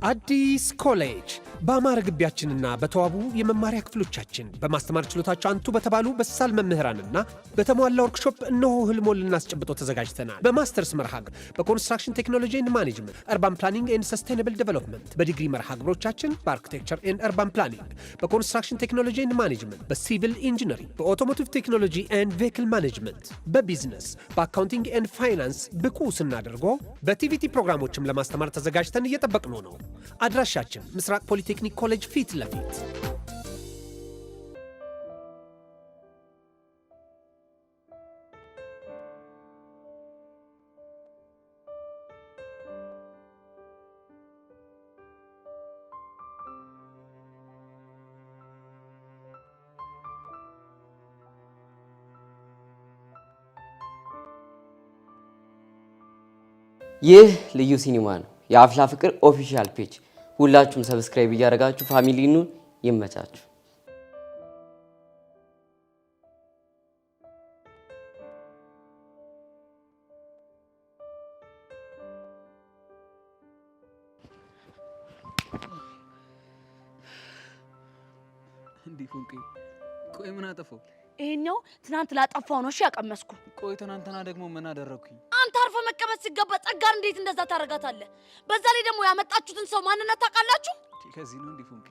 አዲስ ኮሌጅ በአማረ ግቢያችንና በተዋቡ የመማሪያ ክፍሎቻችን በማስተማር ችሎታቸው አንቱ በተባሉ በሳል መምህራንና በተሟላ ወርክሾፕ እነሆ ህልሞን ልናስጨብጦ ተዘጋጅተናል። በማስተርስ መርሃ ግብር በኮንስትራክሽን ቴክኖሎጂ ኤንድ ማኔጅመንት፣ አርባን ፕላኒንግ ኤንድ ሰስቴናብል ዴቨሎፕመንት፣ በዲግሪ መርሃ ግብሮቻችን በአርኪቴክቸር ኤንድ አርባን ፕላኒንግ፣ በኮንስትራክሽን ቴክኖሎጂ ኤንድ ማኔጅመንት፣ በሲቪል ኢንጂነሪንግ፣ በኦቶሞቲቭ ቴክኖሎጂ ኤንድ ቬሂክል ማኔጅመንት፣ በቢዝነስ፣ በአካውንቲንግ ኤንድ ፋይናንስ ብቁ ስናደርጎ በቲቪቲ ፕሮግራሞችም ለማስተማር ተዘጋጅተን እየጠበቅነው ነው። አድራሻችን ምስራቅ ፖሊቴክኒክ ኮሌጅ ፊት ለፊት። ይህ ልዩ ሲኒማ ነው። የአፍላ ፍቅር ኦፊሻል ፔጅ ሁላችሁም ሰብስክራይብ እያደረጋችሁ ፋሚሊኑ ይመቻችሁ። እንዴ ፎንቄ ቆይ ምን አጠፋው? ይሄኛው ትናንት ላጠፋው ነው እሺ ያቀመስኩ። ቆይ ትናንትና ደግሞ ምን አደረኩኝ? አንተ አርፈ መቀመጥ ሲገባ ጸጋር እንዴት እንደዛ ታረጋታለህ? በዛ ላይ ደግሞ ያመጣችሁትን ሰው ማንነት ታውቃላችሁ? ከዚህ ነው እንዴ ፎንቄ?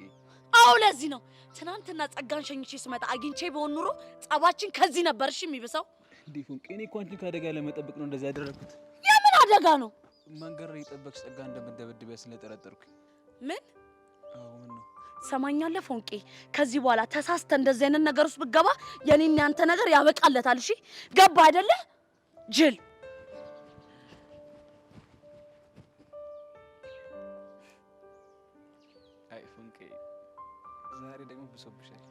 አዎ ለዚህ ነው። ትናንትና ጸጋን ሸኝቼ ስመጣ አግኝቼ በሆን ኑሮ ጸባችን ከዚህ ነበር እሺ የሚብሰው። እንዴ ፎንቄ እኔ እኮ አንቺን ከአደጋ ለመጠበቅ ነው እንደዛ ያደረኩት። የምን አደጋ ነው? መንገድ ላይ የጠበቅሽ ጸጋ እንደምትደበድቢያ ስለጠረጠርኩኝ። ምን? አዎ ምን ነው? ሰማኛለህ ፎንቄ፣ ከዚህ በኋላ ተሳስተ እንደዚህ አይነት ነገር ውስጥ ብትገባ የኔና ያንተ ነገር ያበቃለታል። እሺ ገባ አይደለ? ጅል አይ ፎንቄ ዛሬ ደግሞ ብሶብሻል።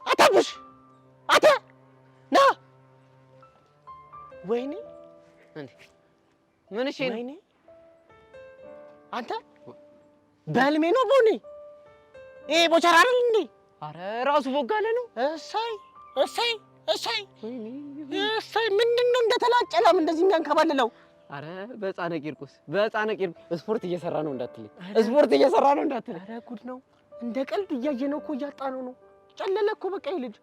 አታብሽ አታ ና ወይኔ እንዴ ምን እሺ ነው? ወይኔ አንተ በህልሜ ነው ቦኔ ይሄ ቦቸራ አይደል እንዴ? አረ ራሱ ቦጋለ ነው። እሰይ እሰይ እሰይ እሰይ ምንድነው እንደተላጨለም እንደዚህ የሚያንከባልለው? አረ በጻነ ቂርቆስ ስፖርት እየሰራ ነው እንዳትልኝ፣ ስፖርት እየሰራ ነው እንዳትልኝ። አረ ጉድ ነው። እንደ ቀልድ እያየነው እኮ እያጣነው ነው። ጨለለ እኮ በቃ ይልጅ።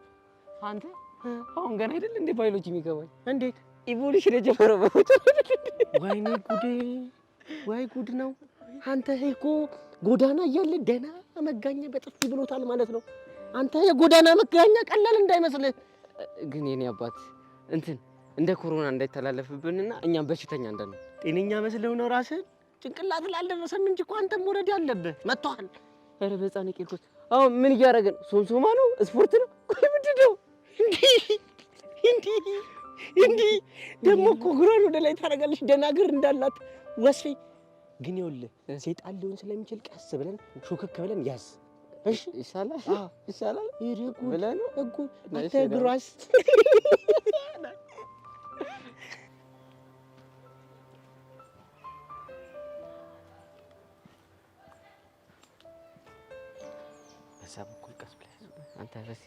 አንተ አሁን ገና አይደል እንዴ ባዮሎጂ የሚገባኝ? እንዴት ኢቮሉሽን የጀመረው? ወይኔ ጉዴ፣ ወይ ጉድ ነው። አንተ እኮ ጎዳና እያለ ደህና መጋኛ በጥፊ ብሎታል ማለት ነው። አንተ የጎዳና መጋኛ ቀላል እንዳይመስልህ። ግን የኔ አባት እንትን እንደ ኮሮና እንዳይተላለፍብንና እኛም በሽተኛ እንደነ ጤነኛ መስለው ነው ራስህ ጭንቅላት ላልደረሰም እንጂ እኮ አንተም ወረድ ያለብህ መጥቷል። አረ በጻነ ቂርቆስ አሁን ምን እያደረገ ነው? ሶምሶማ ነው? ስፖርት ነው? ምንድን ነው እንዲ ደግሞ እኮ እግሯን ወደ ላይ ታደርጋለች ደህና እግር እንዳላት ወስፌ። ግን ይኸውልህ ሴጣን ሊሆን ስለሚችል ቀስ ብለን ሹክክ ብለን ያዝ። እሺ ይሻላል ይሻላል ይርጉ ብለህ ነው እጉ አትግሯስ። በዛም እኮ ቀስ ብለህ አንተ ረሲ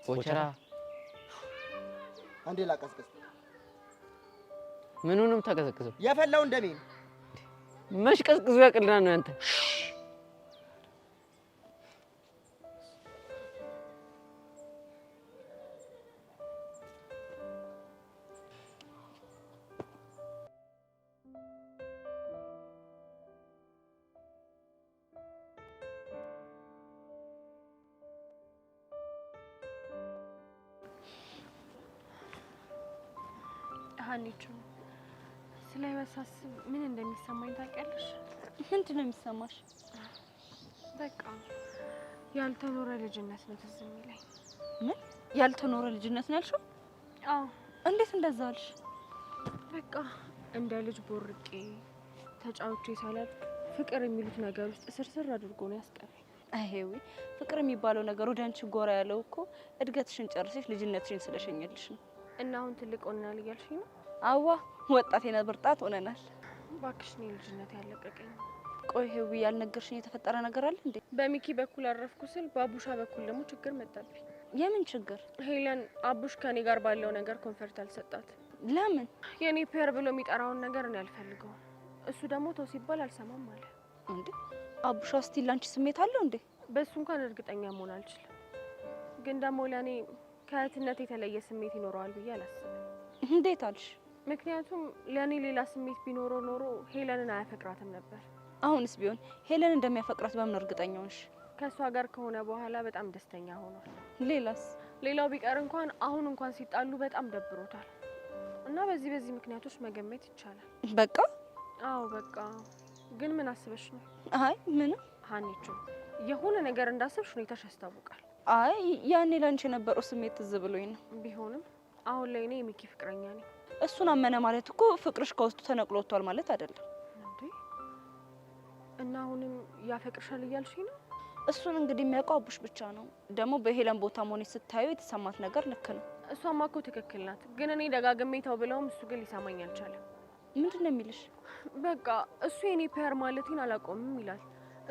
ቦቸራ አንዴ ላቀስቅስ። ምኑንም ተቀዘቅዘው የፈላው እንደኔ መሽ ቀዝቅዞ ያቅልና ነው አንተ። ሀኒቹ ስለበሳስ ምን እንደሚሰማኝ ታውቂያለሽ? ምንድን ነው የሚሰማሽ? በቃ ያልተኖረ ልጅነት ነው ትዝ የሚለኝ። ምን ያልተኖረ ልጅነት ነው ያልሽው? አዎ። እንዴት እንደዛ አልሽ? በቃ እንደ ልጅ ቦርቄ ተጫውቼ ሳላድግ ፍቅር የሚሉት ነገር ውስጥ ስርስር አድርጎ ነው ያስቀረኝ። አይሄዊ ፍቅር የሚባለው ነገር ወደ አንቺ ጎራ ያለው እኮ እድገትሽን ጨርሰሽ ልጅነትሽን ስለሸኘልሽ ነው። እና አሁን ትልቅ ሆነናል እያልሽኝ ነው? አዋ ወጣት የነብር ጣት ሆነናል። እባክሽ እኔ ልጅነት ያለቀቀኝ። ቆይ ሄዊ ያልነገርሽኝ የተፈጠረ ነገር አለ እንዴ? በሚኪ በኩል አረፍኩ ስል በአቡሻ በኩል ደግሞ ችግር መጣብኝ። የምን ችግር? ሄለን አቡሽ ከኔ ጋር ባለው ነገር ኮንፈርት አልሰጣት። ለምን? የኔ ፔር ብሎ የሚጠራውን ነገር እኔ አልፈልገውም። እሱ ደግሞ ተው ሲባል አልሰማም አለ። እንዴ አቡሻ ስቲል ላንቺ ስሜት አለው እንዴ? በሱ እንኳን እርግጠኛ መሆን አልችልም፣ ግን ደግሞ ለኔ ከእህትነት የተለየ ስሜት ይኖረዋል ብዬ አላስብም። እንዴት አልሽ? ምክንያቱም ለኔ ሌላ ስሜት ቢኖረው ኖሮ ሄለንን አያፈቅራትም ነበር። አሁንስ ቢሆን ሄለን እንደሚያፈቅራት በምን እርግጠኛ ነሽ? ከሷ ጋር ከሆነ በኋላ በጣም ደስተኛ ሆኗል። ሌላስ? ሌላው ቢቀር እንኳን አሁን እንኳን ሲጣሉ በጣም ደብሮታል እና በዚህ ምክንያቶች መገመት ይቻላል። በቃ አዎ በቃ። ግን ምን አስበሽ ነው? አይ ምንም ሀኒቾ፣ የሆነ ነገር እንዳሰብሽ ሁኔታሽ ያስታውቃል። አይ ያኔ ላንቺ የነበረው ስሜት ትዝ ብሎኝ ነው። ቢሆንም አሁን ላይ እኔ የሚኪ ፍቅረኛ ነኝ። እሱን አመነ ማለት እኮ ፍቅርሽ ከውስጡ ተነቅሎ ወጥቷል ማለት አይደለም እንዴ? እና አሁንም ያፈቅርሻል እያልሽኝ ነው? እሱን እንግዲህ የሚያውቀው አቡሽ ብቻ ነው። ደግሞ በሄለን ቦታ መሆኔ ስታዩ የተሰማት ነገር ልክ ነው። እሷማ እኮ ትክክል ናት፣ ግን እኔ ደጋግሜ ተው ብለውም እሱ ግን ሊሰማኝ አልቻለም። ምንድን ነው የሚልሽ? በቃ እሱ የኔ ፔር ማለቴን አላቆምም ይላል።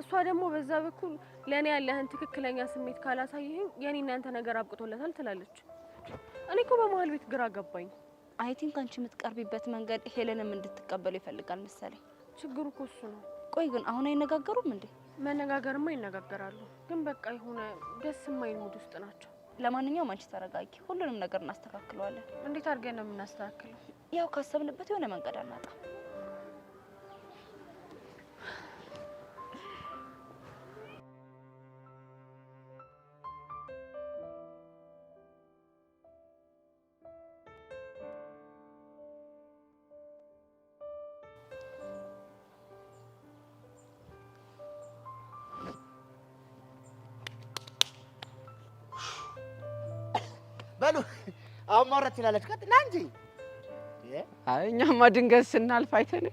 እሷ ደግሞ በዛ በኩል ለኔ ያለህን ትክክለኛ ስሜት ካላሳየኸኝ የኔና ያንተ ነገር አብቅቶለታል ትላለች። እኔ እኮ በመሀል ቤት ግራ ገባኝ። አይ ቲንክ አንቺ የምትቀርቢበት መንገድ ሄለንም እንድትቀበሉ ይፈልጋል መሰለኝ። ችግሩ እኮ እሱ ነው። ቆይ ግን አሁን አይነጋገሩም እንዴ? መነጋገርማ ይነጋገራሉ፣ ግን በቃ የሆነ ደስ የማይል ሙድ ውስጥ ናቸው። ለማንኛውም አንቺ ተረጋጊ፣ ሁሉንም ነገር እናስተካክለዋለን። እንዴት አድርገን ነው የምናስተካክለው? ያው ካሰብንበት የሆነ መንገድ አናጣ። በሉ አሁን ማውራት ትችላለች። ቀጥና እንጂ አይ እኛማ ድንገት ስናልፍ አይተን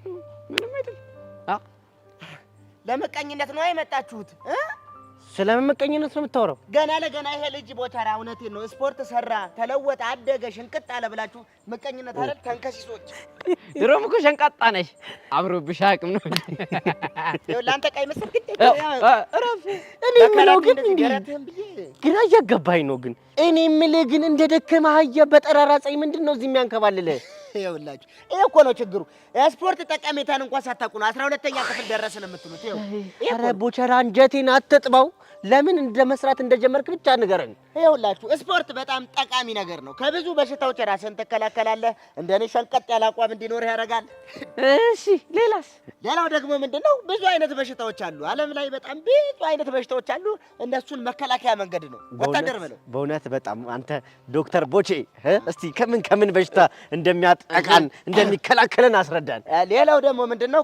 ምንም አይደለም። ለመቀኝነት ነው የመጣችሁት? ስለምን መቀኝነት ነው የምታወራው? ገና ለገና ይሄ ልጅ ቦታራ እውነቴን ነው ስፖርት ሰራ፣ ተለወጠ፣ አደገ፣ ሽንቅጥ አለ ብላችሁ መቀኝነት አይደል? ተንከሲሶች ድሮም እኮ ሸንቃጣ ነሽ። አምሮብሽ አቅም ነው ይኸው ለአንተ ቀይ መስል ግን እረፍ። እኔ የምለው ግን ግራ እያገባኝ ነው። ግን እኔ የምልህ ግን እንደ ደከመህ አህያ በጠራራ ፀሐይ ምንድን ነው እዚህ የሚያንከባልልህ? ይኸውላችሁ ይሄ እኮ ነው ችግሩ። የስፖርት ጠቀሜታን እንኳን ሳታውቁ ነው 12ኛ ክፍል ደረስን የምትሉት። ኧረ ቦቸራ አንጀቴን አትጥባው። ለምን እንደመስራት እንደጀመርክ ብቻ ንገረኝ። ይኸውላችሁ ስፖርት በጣም ጠቃሚ ነገር ነው። ከብዙ በሽታዎች ራስን ትከላከላለህ። እንደኔ ሸንቀጥ ያለ አቋም እንዲኖርህ ያደርጋል። እሺ ሌላስ? ሌላው ደግሞ ምንድነው ብዙ አይነት በሽታዎች አሉ። ዓለም ላይ በጣም ብዙ አይነት በሽታዎች አሉ። እነሱን መከላከያ መንገድ ነው ወታደር በለው። በእውነት በጣም አንተ ዶክተር ቦቼ እስቲ ከምን በሽታ እንደሚያጠቃን እንደሚከላከለን አስረዳን። ሌላው ደግሞ ምንድነው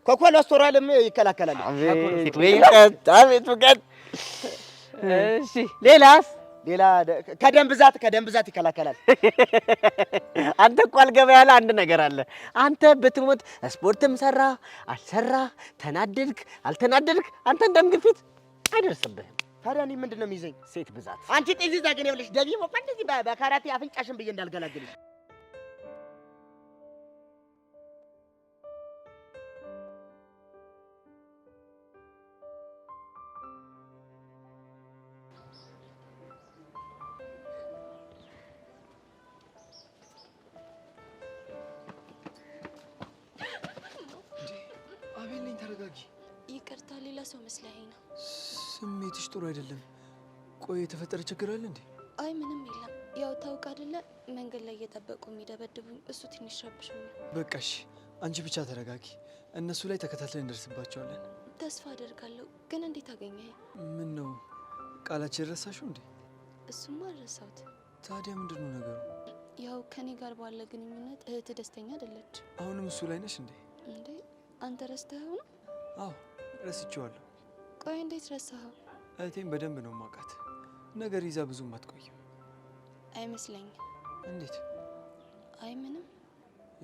ከኮሌስትሮልም ይከላከላል። አቤት ውቀት። እሺ ሌላስ? ሌላ ከደም ብዛት ይከላከላል። አንተ እኮ አልገባ ያለ አንድ ነገር አለ። አንተ ብትሞት ስፖርትም ሰራ አልሰራ፣ ተናደድክ አልተናደድክ፣ አንተ ደም ግፊት አይደርስብህም። ታዲያ እኔ ምንድን ነው የሚይዘኝ? ሴት ብዛት። አንቺ ጤዚዛ ግን ይኸውልሽ ደግሞ እንደዚህ በካራቴ አፍንጫሽን ብዬ እንዳልገላግልሽ። አቤል ነኝ፣ ተረጋጊ። ይቅርታ፣ ሌላ ሰው መስለኸኝ ነው። ስሜትሽ ጥሩ አይደለም። ቆይ የተፈጠረ ችግር አለ እንዴ? አይ ምንም የለም። ያው ታውቅ አይደለ መንገድ ላይ እየጠበቁ የሚደበድቡኝ፣ እሱ ትንሽ ረብሾኛል። በቃ እሺ፣ አንቺ ብቻ ተረጋጊ። እነሱ ላይ ተከታትለን እንደርስባቸዋለን። ተስፋ አደርጋለሁ። ግን እንዴት አገኘኸኝ? ምን ነው ቃላችን ረሳሽው እንዴ? እሱማ አልረሳሁት። ታዲያ ምንድን ነው ነገሩ? ያው ከኔ ጋር ባለ ግንኙነት እህት ደስተኛ አይደለች። አሁንም እሱ ላይ ነሽ እንዴ? እንዴ አንተ ረስተኸው ነው? አዎ ረስቼዋለሁ። ቆይ እንዴት ረሳኸው? እህቴን በደንብ ነው ማውቃት። ነገር ይዛ ብዙም አትቆይም አይመስለኝም። እንዴት? አይ ምንም።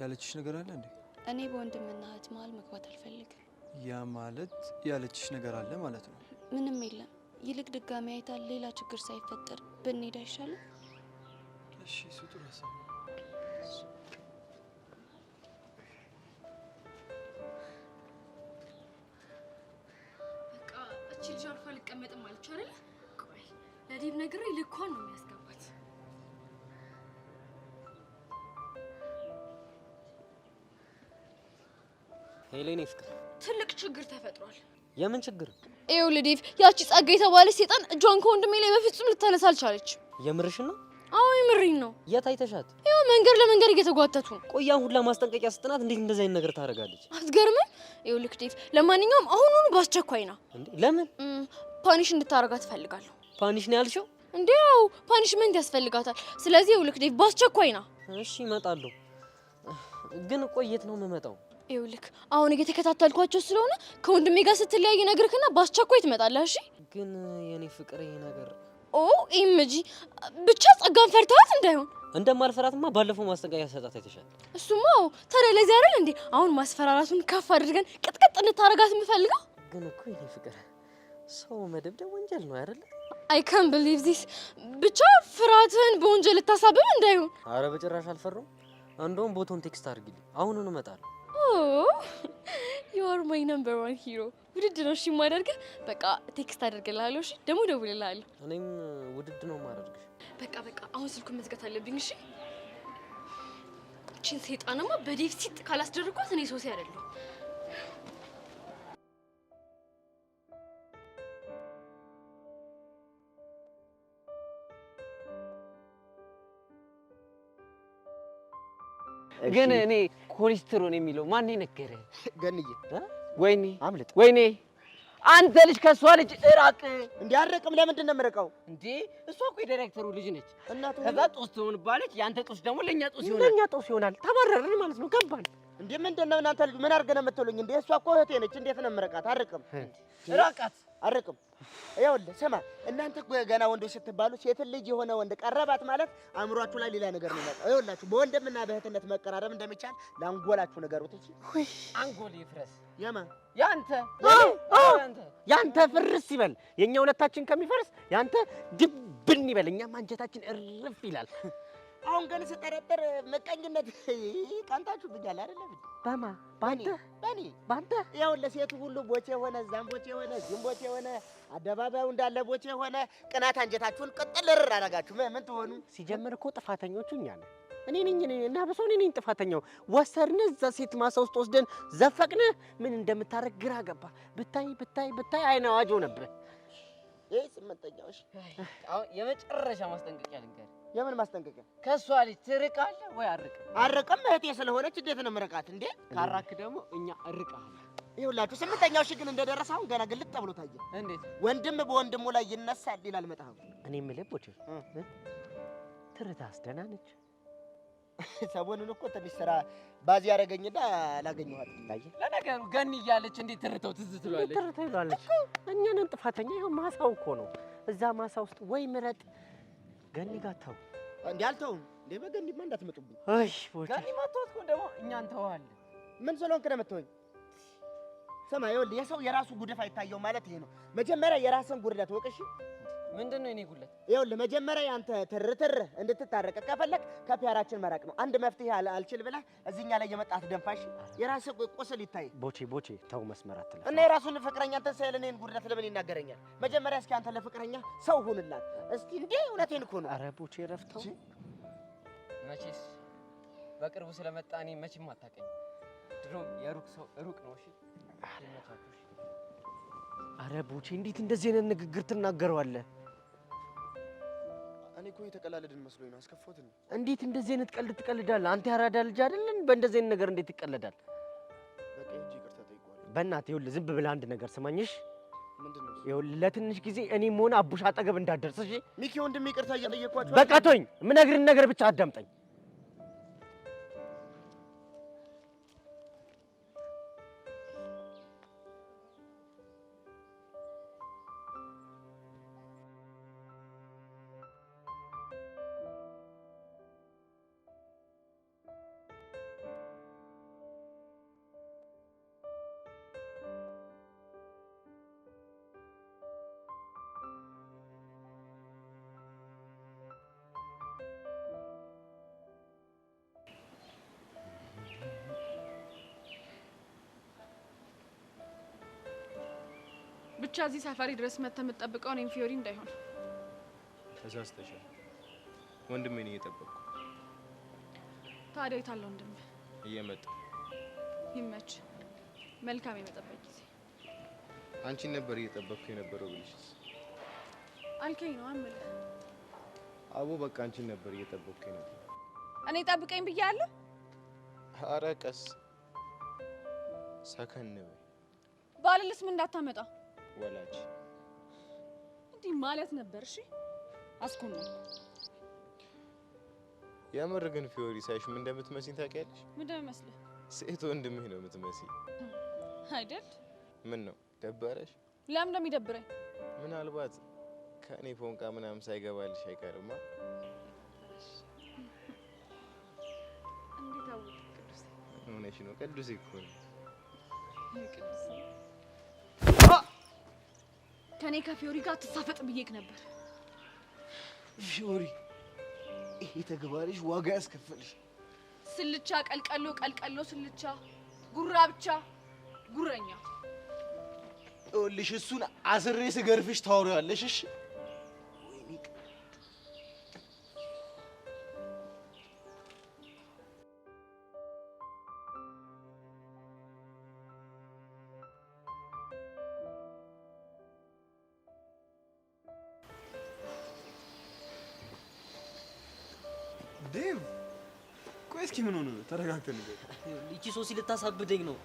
ያለችሽ ነገር አለ እንዴ? እኔ በወንድምና እህት መሀል መግባት አልፈልግም። ያ ማለት ያለችሽ ነገር አለ ማለት ነው? ምንም የለም። ይልቅ ድጋሚ አይታ ሌላ ችግር ሳይፈጠር ብንሄድ አይሻልም? እሺ እሱ ጥሩ ሀሳብ ነው። በቃ እቺ ልጅ አርፋ ልቀመጥም አለች አይደል? ቆይ ለዲብ ነግሬ ልኳን ነው የሚያስገባት። ሄሌኔ ፍቅር ትልቅ ችግር ተፈጥሯል። የምን ችግር? ይኸውልህ ዴቭ፣ ያቺ ጸጋ የተባለች ሴጣን እጇን ከወንድሜ ላይ በፍጹም ልታነሳ አልቻለች። የምርሽን ነው? አዎ የምሬን ነው። የት አይተሻት? ይኸው መንገድ ለመንገድ እየተጓተቱ ነው። ቆያን ሁላ ማስጠንቀቂያ ስትናት እንዴት እንደዚህ አይነት ነገር ታደርጋለች? አትገርምም? ይኸውልህ ዴቭ፣ ለማንኛውም አሁኑኑ በአስቸኳይ ና። እንዴ ለምን? ፓኒሽ እንድታረጋት እፈልጋለሁ። ፓኒሽ ነው ያልሽው? እንዴ ያው ፓኒሽመንት ያስፈልጋታል። ስለዚህ ይኸውልህ ዴቭ፣ በአስቸኳይ ና። እሺ እመጣለሁ። ግን ቆይ የት ነው የምመጣው? ይኸውልህ አሁን እየተከታተልኳቸው ስለሆነ ከወንድሜ ጋር ስትለያይ ነግርክና በአስቸኳይ ትመጣለህ። እሺ? ግን የኔ ፍቅር ይሄ ነገር ኢምጂ ብቻ ጸጋን ፈርታት እንዳይሆን። እንደማልፈራትማ ባለፈው ማስጠንቀቂያ ሰጣት አይተሻል። እሱማ ታዲያ ለዚህ አይደል እንዴ አሁን ማስፈራራቱን ከፍ አድርገን ቅጥቅጥ እንታረጋት የምፈልገው። ግን እኮ የኔ ፍቅር ሰው መደብደብ ወንጀል ነው አይደል? አይ ካን ቢሊቭ ዚስ። ብቻ ፍርሃትህን በወንጀል ልታሳብብ እንዳይሆን። አረ በጭራሽ አልፈራሁም። እንደውም ቦታውን ቴክስት አድርጊልኝ፣ አሁኑኑ እመጣለሁ። ዩ አር ማይ ነምበር ዋን ሂሮ። ውድድ ነው እሺ የማደርግህ። በቃ ቴክስት አደርግልሃለሁ። እሺ ደግሞ እደውልልሃለሁ። እኔም ውድድ ነው የማደርግሽ። በቃ አሁን ስልኩን መዝጋት አለብኝ። እሺ እቺን ሰይጣንማ በዴቭ ሲጥ ካላስደረኳት እኔ ሶሲ አይደለሁ። ግን እኔ ኮሌስትሮል የሚለው ማን ነገረ? ገንዬ ወይኔ አምልጥ። ወይኔ አንተ ልጅ ከሷ ልጅ እራቅ። እንዲያረቅም ለምንድን ነው የምርቀው? እንዴ እሷ እኮ የዳይሬክተሩ ልጅ ነች። እናቱ ከዛ ጦስ ትሆንባለች። ያንተ ጦስ ደግሞ ለኛ ጦስ ይሆናል። ለኛ ጦስ ይሆናል። ተባረርን ማለት ነው። ገባን እንዴ? ምንድን ነው እናንተ ልጅ ምን አድርገን የምትሉኝ እንዴ? እሷ እኮ እህቴ ነች። እንዴት ነው የምርቃት? አርቅም እራቃት። አርቅም። ይኸውልህ ስማ፣ እናንተ ገና ወንዶች ስትባሉ ሴት ልጅ የሆነ ወንድ ቀረባት ማለት አእምሯችሁ ላይ ሌላ ነገር ነው የሚመጣው። ይኸውላችሁ በወንድምና በእህትነት መቀራረብ እንደሚቻል ለአንጎላችሁ ንገሩት እንጂ አንጎል ይፍረስ። የማ ያንተ ፍርስ ይበል። የኛ ሁለታችን ከሚፈርስ ያንተ ድብን ይበል። እኛም አንጀታችን እርፍ ይላል። አሁን ግን ስጠረጥር ምቀኝነት ቀንታችሁ ብኛል አይደለም? በማ ባንተ ባንተ ይኸውልህ ሴቱ ሁሉ ቦቼ ሆነ፣ እዛም ቦቼ ሆነ፣ እዚህም ቦቼ ሆነ፣ አደባባዩ እንዳለ ቦቼ ሆነ። ቅናት አንጀታችሁን ቅጥል ርር አደረጋችሁ። ምን ትሆኑ? ሲጀምር እኮ ጥፋተኞቹ እኛ ነን። እኔ ነኝ እና በሰው እኔ ነኝ ጥፋተኛው። ወሰርነ እዛ ሴት ማሳ ውስጥ ወስደን ዘፈቅነ ምን እንደምታረግ ግራ ገባ። ብታይ አይን አዋጅ ሆነብህ። ይሄ ስምንተኛው። እሺ አሁን የመጨረሻ ማስጠንቀቂያ ልንገር። የምን ማስጠንቀቂያ? ከሷ ልጅ ትርቃለህ ወይ አርቅ? አርቅም እህቴ ስለሆነች እንዴት ነው የምርቃት እንዴ? ካራክ ደግሞ እኛ እርቃለን። ይኸውላችሁ ስምንተኛው ሺህ ግን እንደደረሰ አሁን ገና ግልጥ ተብሎ ታየ። እንዴት? ወንድም በወንድሙ ላይ ይነሳል ይላል መጽሐፉ። እኔ የምልህ ቦቼ ትርታስ ደህና ነች? ሰሞኑን እኮ ትንሽ ስራ ባዚ ያደረገኝና አላገኘኋትም። ለነገሩ ገኒ እያለች እንዴት ትርተው ትዝ ትሏለች? ትርተው ይሏለች። እኛ ነን ጥፋተኛ። ይኸው ማሳው እኮ ነው። እዛ ማሳ ውስጥ ወይ ምረጥ ገኒ ጋር ተው። እንዴ አልተውም እንዴ በገኒማ እንዳትመጡብኝ። አይ ቦቼ ገኒ ማትወት እኮ ደግሞ እኛ እንተዋለን። ምን ስለሆንክ ነው የምትሆኝ? ስማ ይኸውልህ የሰው የራሱ ጉድፍ አይታየው ማለት ይሄ ነው። መጀመሪያ የራስን ጉድለት ወቅሽ። ምንድን ነው የኔ ጉድለት? ይኸውልህ መጀመሪያ ያንተ ትርትር እንድትታረቅ ከፈለክ ከፒያራችን መራቅ ነው። አንድ መፍትሄ አልችል ብለህ እዚህኛ ላይ የመጣት ደንፋሽ የራስህ ቁስል ይታይ። ቦቼ ተው መስመር አትለፍ። እና የራሱን ፍቅረኛ አንተ ሳይል እኔን ጉድለት ለምን ይናገረኛል? መጀመሪያ እስኪ አንተ ለፍቅረኛ ሰው ሁንላት እስኪ። እንዴ እውነቴን እኮ ነው። ኧረ ቦቼ ረፍተው። መቼስ በቅርቡ ስለመጣ እኔ መቼም አታውቀኝ። ድሮም የሩቅ ሰው ሩቅ ነው። እሺ ኧረ ቦቼ እንዴት እንደዚህ አይነት ንግግር ትናገረዋለህ? እኔ እኮ የተቀላለድን መስሎኝ ነው። አስከፎት ነው። እንዴት እንደዚህ አይነት ቀልድ ትቀልዳለህ? አንተ ያራዳ ልጅ አይደለን? በእንደዚህ አይነት ነገር እንዴት ይቀለዳል? በቃ እንጂ ይቅርታ ጠይቀዋለሁ። በእናትህ ይኸውልህ ዝም ብለህ አንድ ነገር ስማኝሽ። ምንድን ነው? ይኸውልህ ለትንሽ ጊዜ እኔም ሆነ አቡሽ አጠገብ እንዳትደርስ እሺ? ሚኪ ወንድሜ ይቅርታ እየጠየቅኳቸው። በቃ ተወኝ። የምነግርህን ነገር ብቻ አዳምጠኝ። ብቻ እዚህ ሰፈሪ ድረስ መተህ የምትጠብቀው እኔም ፊዮሪ እንዳይሆን። ተሳስተሻል። ወንድሜን እየጠበቅኩ። ታዲያ የት አለ ወንድምህ? እየመጣ። ይመች። መልካም የመጠበቅ ጊዜ። አንቺን ነበር እየጠበቅኩ የነበረው ብልሽስ? አልከኝ ነው አምልህ። አቦ በቃ አንቺን ነበር እየጠበቅኩ የነበረው። እኔ ጠብቀኝ ብያለሁ። ኧረ ቀስ ሰከን በይ። ባልልስ ምን እንዳታመጣ ወላጅ እንዲህ ማለት ነበር። እሺ አስኮና የምር ግን ፊዮሪ ሳይሽ ምን እንደምትመስኝ ታውቂያለሽ? ምን እንደምመስልህ? ሴት ወንድምህ ነው የምትመስኝ አይደል? ምን ነው ደበረሽ? ለምን እንደሚደብረኝ? ምናልባት ከእኔ ፎንቃ ምናምን ሳይገባልሽ አይቀርማ። እንዴት አወቅህ ቅዱሴ? ሆነሽ ነው ቅዱሴ እኮ ነው። ቅዱሴ ከኔ ከፊዮሪ ጋር ትሳፈጥ ብዬክ ነበር። ፊዮሪ ይሄ ተግባርሽ ዋጋ ያስከፈልሽ። ስልቻ ቀልቀሎ ቀልቀሎ ስልቻ ጉራ ብቻ ጉረኛ። ይኸውልሽ እሱን አስሬ ስገርፍሽ ታወሪያለሽ። እሺ ዴቭ ቆይ እስኪ ምን ሆነ ነው? ተረጋግተን ንገር። ይቺ ሶሲ ልታሳብደኝ ነው።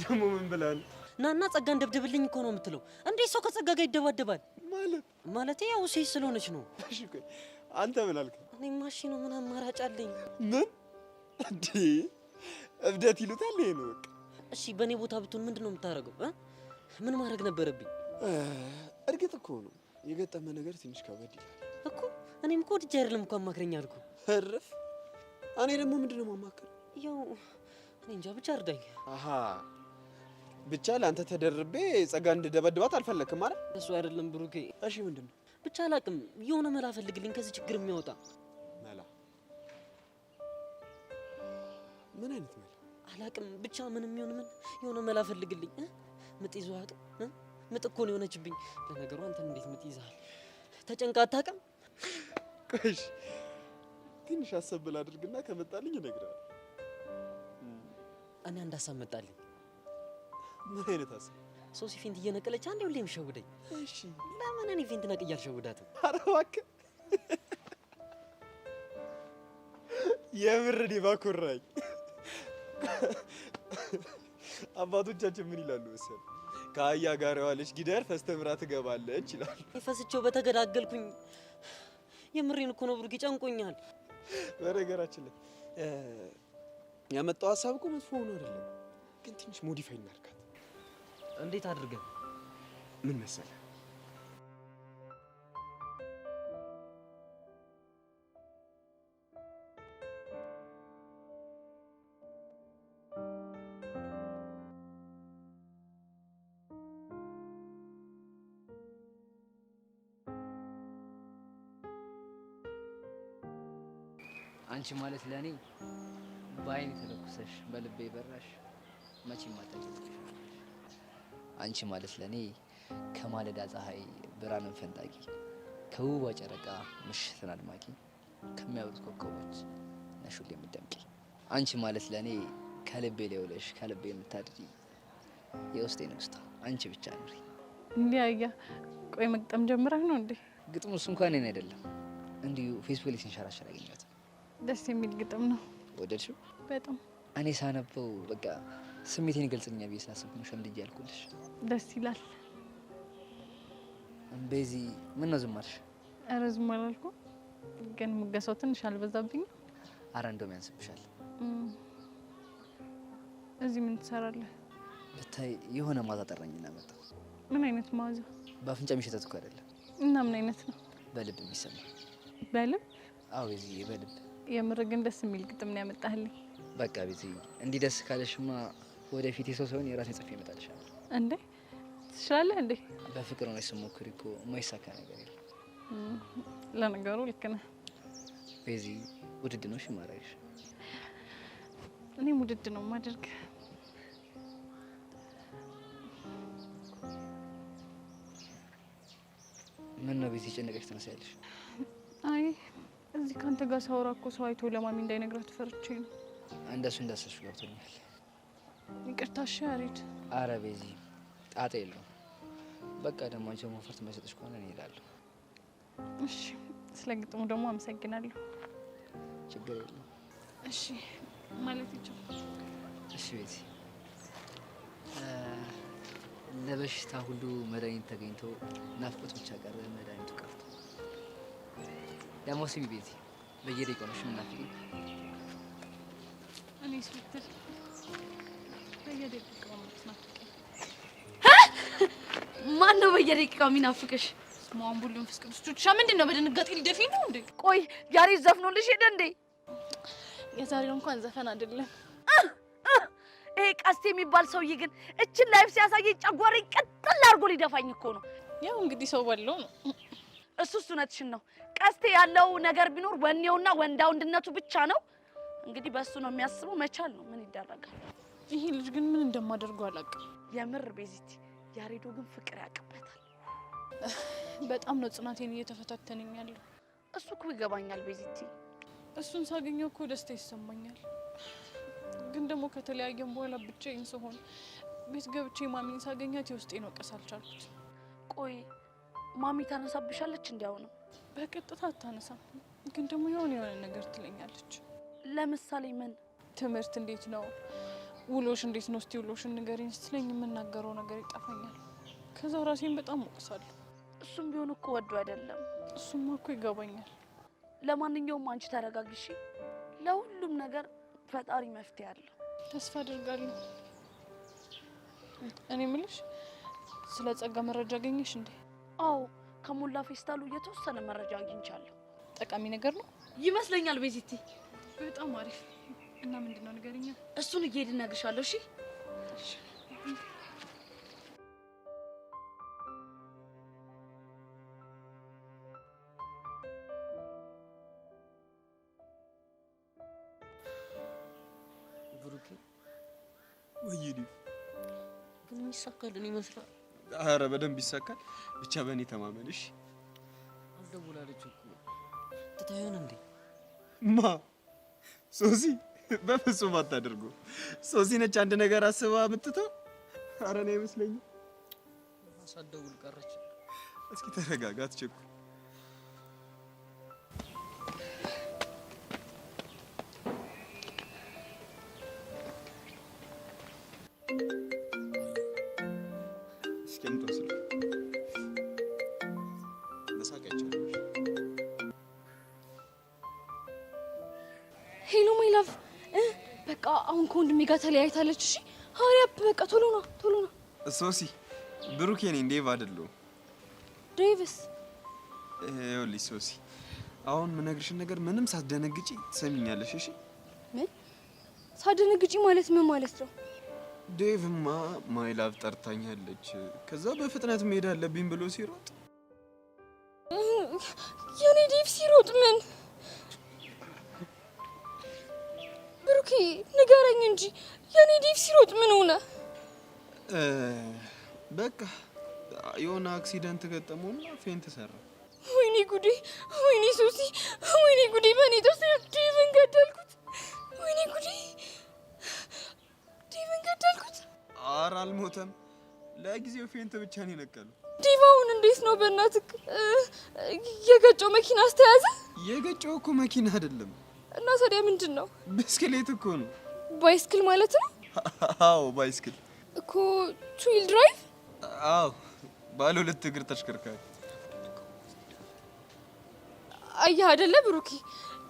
ደግሞ ምን ብላ ነው? ናና ጸጋን ደብድብልኝ እኮ ነው የምትለው። እንዴት ሰው ከጸጋ ጋር ይደባደባል? ማለት ያው ሴት ስለሆነች ነው። እሺ ቆይ አንተ ምን አልክ? እኔማ እሺ ነው። ምን አማራጭ አለኝ? ምን እንዴ እብደት ይሉታል ይሄ ነው በቃ። እሺ በእኔ ቦታ ብትሆን ምንድን ነው የምታደርገው? ምን ማድረግ ነበረብኝ? እርግጥ እኮ ነው የገጠመ ነገር ትንሽ ከበድ ይላል እኮ። እኔም እኮ ወድጄ አይደለም እኮ አማክረኝ አልኩ። እረፍ። እኔ ደግሞ ምንድን ነው የማማክረው? ያው እኔ እንጃ ብቻ እርዳኝ። አሃ ብቻ ለአንተ ተደርቤ ጸጋ እንድደበድባት አልፈለክም ማለት? እሱ አይደለም ብሩኬ። እሺ ምንድን ነው? ብቻ አላቅም። የሆነ መላ ፈልግልኝ ከዚህ ችግር የሚያወጣ መላ። ምን አይነት መላ? አላቅም። ብቻ ምንም ይሁን ምን የሆነ መላ ፈልግልኝ። ምጥ ይዞ አያውቅም። ምጥ እኮ ነው የሆነችብኝ። ለነገሩ አንተን እንዴት ምጥ ይዛል? ተጨንቃ አታውቅም? ቆይሽ ትንሽ አሰብ ብላ አድርግና ከመጣልኝ እነግርሃለሁ። እኔ አንድ ሀሳብ መጣልኝ። ምን አይነት ሀሳብ? ሶሲ ፌንት እየነቀለች አንዴ ሁሌ የሚሸውደኝ። እሺ ለምን እኔ ፌንት ነቅዬ አልሸውዳትም? ኧረ እባክህ የምር እኔ ባኮራኝ። አባቶቻችን ምን ይላሉ መሰለህ? ከአህያ ጋር የዋለች ጊደር ፈስተምራ ትገባለች ይላል። ፈስቼው በተገዳገልኩኝ። የምሬን እኮ ነው ብሩኬ፣ ጨንቆኛል። በነገራችን ላይ ያመጣው ሀሳብ እኮ መጥፎ ሆኖ አይደለም፣ ግን ትንሽ ሞዲፋይ እናድርጋት። እንዴት አድርገን? ምን መሰለህ አንቺ ማለት ለኔ በአይን ተለኩሰሽ በልቤ በራሽ መቼም አታውቂኝ። አንቺ ማለት ለኔ ከማለዳ ፀሐይ ብርሃንን ፈንጣቂ ከውቧ ጨረቃ ምሽትን አድማቂ ከሚያበሩት ኮከቦች ነሽ ሁሌ የምትደምቂ። አንቺ ማለት ለኔ ከልቤ ላይ ውለሽ ከልቤ የምታድሪ የውስጤ ንግስቷ አንቺ ብቻ ኑሪ። እንዲህ አያ ቆይ መግጠም ጀምረህ ነው እንዴ? ግጥሙስ እንኳን እኔን አይደለም እንዲሁ ፌስቡክ ላይ ሲንሸራሸር አገኘሁት። ደስ የሚል ግጥም ነው። ወደድሽው? በጣም እኔ ሳነበው በቃ ስሜቴን ይገልጽልኛል ብዬ ስላሰብኩ ነው ሸምድጄ ያልኩልሽ። ደስ ይላል። ቤዚ ምን ነው ዝም አልሽ? ኧረ ዝም አላልኩም፣ ግን ሙገሳው ትንሽ አልበዛብኝም? ኧረ እንደውም ያንስብሻል። እዚህ ምን ትሰራለህ? ብታይ የሆነ ማዛ ጠራኝና መጣሁ። ምን አይነት ማዛ? በአፍንጫ የሚሸተት እኮ አይደለም። እና ምን አይነት ነው? በልብ የሚሰማ። በልብ? አዎ ቤዚ በልብ። የምር ግን ደስ የሚል ግጥም ነው ያመጣህልኝ። በቃ ቤዚ እንዲህ ደስ ካለሽማ ወደፊት የሰው ሳይሆን የራሴ ጽፌ እመጣልሻለሁ። እንዴ ትችላለህ እንዴ? በፍቅር ሆነሽ ስትሞክሪ እኮ የማይሳካ ነገር የለም። ለነገሩ ልክ ነህ ቤዚ። ውድድ ነው እሺ ማድረግሽ? እኔም ውድድ ነው ማድረግ። ምን ነው ቤት የጨነቀሽ ትመስያለሽ? አይ እዚህ ካንተ ጋር ሳወራ እኮ ሰው አይቶ ለማሚ እንዳይነግራት ፈርቼ ነው። እንደሱ እንዳሰብሽ ገብቶኛል። ይቅርታ እሺ ያሬድ። አረ ቤዚ ጣጣ የለውም። በቃ ደግሞ አንቺ መፈርት የማይሰጥሽ ከሆነ እኔ እሄዳለሁ። እሺ ስለ ግጥሙ ደግሞ አመሰግናለሁ። ችግር የለውም። እሺ ማለት ይቻላል። እሺ ቤዚ ለበሽታ ሁሉ መድኃኒት ተገኝቶ ናፍቆት ብቻ ቀረ መድኃኒቱ ቀርቶ። ደግሞ ስሚ ቤዚ በየደቂቃው ነሽ የምናፍቂኝ። እኔ ስልትል በየደቂቃው ነው የምትናፍቀኝ። ማን ነው በየደቂቃው የሚናፍቅሽ? ስማን ሁሉ መንፈስ ቅዱስ ቹቻ ምንድን ነው? በድንጋጤ ሊደፊኝ ነው እንዴ? ቆይ ያሬድ ዘፍኖልሽ ሄደ እንዴ? የዛሬው እንኳን ዘፈን አይደለም። ይሄ ቀስቴ የሚባል ሰውዬ ግን እችን ላይፍ ሲያሳየኝ ጨጓራዬ ቀጥል አድርጎ ሊደፋኝ እኮ ነው። ያው እንግዲህ ሰው ባለው ነው። እሱስ እውነትሽን ነው። ቀስቴ ያለው ነገር ቢኖር ወኔውና ወንዳ ወንድነቱ ብቻ ነው። እንግዲህ በእሱ ነው የሚያስበው። መቻል ነው፣ ምን ይደረጋል። ይሄ ልጅ ግን ምን እንደማደርገው አላውቅም። የምር ቤዚቲ ያሬዶ ግን ፍቅር ያውቅበታል። በጣም ነው ጽናቴን እየተፈታተነኝ ያለው። እሱ እኮ ይገባኛል ቤዚቲ። እሱን ሳገኘው እኮ ደስታ ይሰማኛል። ግን ደግሞ ከተለያየም በኋላ ብቻዬን ስሆን ቤት ገብቼ ማሚን ሳገኛት የውስጤን መቀስ አልቻልኩት። ቆይ ማሚ ታነሳብሻለች? እንዲያው ነው በቀጥታ አታነሳም፣ ግን ደግሞ የሆነ ነገር ትለኛለች። ለምሳሌ ምን? ትምህርት እንዴት ነው? ውሎሽ እንዴት ነው? እስቲ ውሎሽን ንገሪኝ ስትለኝ የምናገረው ነገር ይጠፋኛል። ከዛው ራሴን በጣም ወቅሳለሁ። እሱም ቢሆን እኮ ወዶ አይደለም። እሱማ እኮ ይገባኛል። ለማንኛውም አንቺ ተረጋግሺ። ለሁሉም ነገር ፈጣሪ መፍትሄ አለው። ተስፋ አድርጋለሁ። እኔ የምልሽ ስለ ጸጋ መረጃ አገኘሽ እንዴ? አዎ ከሞላ ፌስታሉ የተወሰነ መረጃ አግኝቻለሁ። ጠቃሚ ነገር ነው ይመስለኛል ቤዚቲ። በጣም አሪፍ። እና ምንድነው ንገሪኛ? እሱን እየሄድን እነግርሻለሁ። እሺ ብሩኬ ወይኔ ግን ይሳካልን ይመስላል። ኧረ በደንብ ይሳካል። ብቻ በእኔ ተማመንሽ። አልደውላለች እኮ ትታየውን እንዴ? ማ ሶሲ? በፍጹም አታደርጉ። ሶሲ ነች አንድ ነገር አስባ የምትተው። ኧረ እኔ አይመስለኝም። ሳትደውል ቀረች። እስኪ ተረጋጋ፣ አትቸኩል። ሄሎ ማይ ላቭ፣ በቃ አሁን ከወንድሜ ጋር ተለያይታለች። እሺ ሀሪያፕ፣ በቃ ቶሎ ና። ሶሲ ብሩኬ ነኝ፣ ዴቭ አይደለሁም። ዴቭስ? ይኸውልሽ ሶሲ፣ አሁን የምነግርሽን ነገር ምንም ሳትደነግጪ ትሰሚኛለሽ? እሺ? ምን ሳትደነግጪ ማለት ምን ማለት ነው? ዴቭማ ማይ ላቭ ጠርታኛለች። ከዛ በፍጥነት መሄድ አለብኝ ብሎ ሲሮጥ፣ የኔ ዴቭ ሲሮጥ ምን? ብሩኬ ንገረኝ እንጂ የኔ ዴቭ ሲሮጥ ምን ሆነ? በቃ የሆነ አክሲደንት ገጠመውና ፌንት ሰራ። ወይኔ ጉዴ! ወይኔ ሶሲ! ወይኔ ጉዴ! በእኔ ጥርስ ዴቭን ገደልኩት! ወይኔ ጉዴ! ዴቭን ገደልኩት! ኧረ አልሞተም። ለጊዜው ፌንት ብቻ ነው የነቀለው። ዴቭ አሁን እንዴት ነው? በእናትህ የገጨው መኪና አስተያዘ? የገጨው እኮ መኪና አይደለም። እና ታዲያ ምንድን ነው? ብስክሌት እኮ ነው። ባይስክል ማለት ነው? አዎ ባይስክል እኮ ቱዊል ድራይቭ። አዎ ባለ ሁለት እግር ተሽከርካሪ። አየህ አይደለ ብሩኬ፣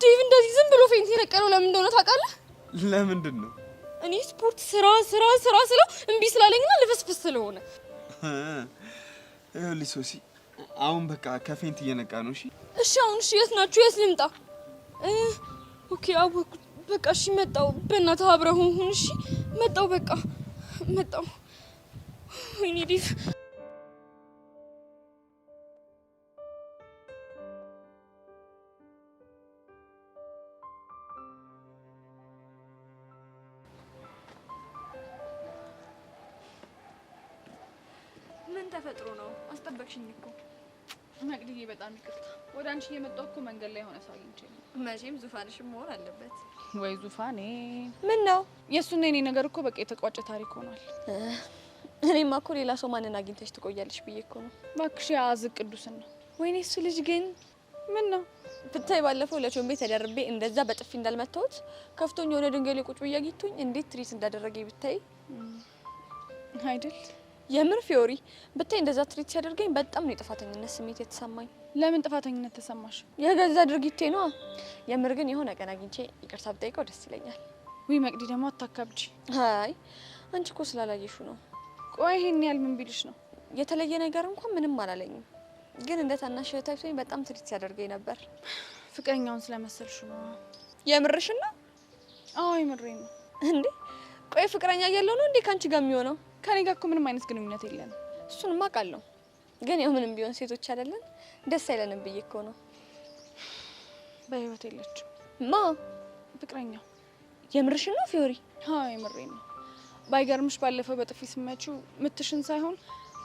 ዴቭ እንደዚህ ዝም ብሎ ፌንት የነቀለው ለምን እንደሆነ ታውቃለህ? ለምንድን ነው? እኔ ስፖርት ስራ ስለው እምቢ ስላለኝና ልፍስፍስ ስለሆነ። ይኸውልሽ ሶሲ፣ አሁን በቃ ከፌንት እየነቃ ነው። እሺ እሺ፣ አሁን እሺ፣ የት ናችሁ? የት ልምጣ? ኦኬ አወኩት። በቃ እሺ፣ መጣው። በእናትህ አብረህ ሁን። እሺ መጣው። በቃ መጣው። ወይኔ ዴቭ ምን ተፈጥሮ ነው? አስጠበቅሽኝ እኮ። መቅድዬ በጣም ይቅርታ። ወደ አንቺ እየመጣሁ እኮ መንገድ ላይ ሆነ ሰው አግኝቼ ነው። መቼም ዙፋንሽም መሆን አለበት። ወይ ዙፋኔ! ምን ነው የእሱና የኔ ነገር እኮ በቃ የተቋጨ ታሪክ ሆኗል። እኔማ እኮ ሌላ ሰው ማንን አግኝተሽ ትቆያለሽ ብዬ እኮ ነው። እባክሽ ያዝቅ ቅዱስን ነው። ወይኔ እሱ ልጅ ግን ምን ነው ብታይ፣ ባለፈው ለቾምቤ ተደርቤ እንደዛ በጥፊ እንዳልመታሁት ከፍቶኝ የሆነ ድንጋይ ላይ ቁጭ ብዬ አግኝቶኝ እንዴት ትሪት እንዳደረገኝ ብታይ አይደል? የምር ፊዮሪ ብታይ፣ እንደዛ ትሪት ሲያደርገኝ በጣም ነው የጥፋተኝነት ስሜት የተሰማኝ። ለምን ጥፋተኝነት ተሰማሽ? የገዛ ድርጊቴ ነው። የምር ግን የሆነ ቀን አግኝቼ ይቅርታ ብጠይቀው ደስ ይለኛል። ውይ መቅዲ ደግሞ አታካብጂ። አይ አንቺ እኮ ስላላየሹ ነው። ቆይ ይሄን ያህል ምን ቢልሽ ነው? የተለየ ነገር እንኳን ምንም አላለኝም፣ ግን እንደ ታናሽ እህታዬ በጣም ትሪት ሲያደርገኝ ነበር። ፍቅረኛውን ስለመሰልሽ ነው። የምርሽን ነው? አዎ የምሬን ነው። እንዴ ቆይ ፍቅረኛ እያለው ነው እንዴ ካንቺ ጋር የሚሆነው? ከኔ ጋር እኮ ምንም አይነት ግንኙነት የለንም። እሱንማ አውቃለሁ፣ ግን ያው ምንም ቢሆን ሴቶች አይደለን ደስ አይለንም ብዬ እኮ ነው። በህይወት የለችም። ማ? ፍቅረኛው። የምርሽን ነው ፊዮሪ? አዎ የምሬን ነው። ባይገርምሽ ባለፈው በጥፊ ስመችው ምትሽን ሳይሆን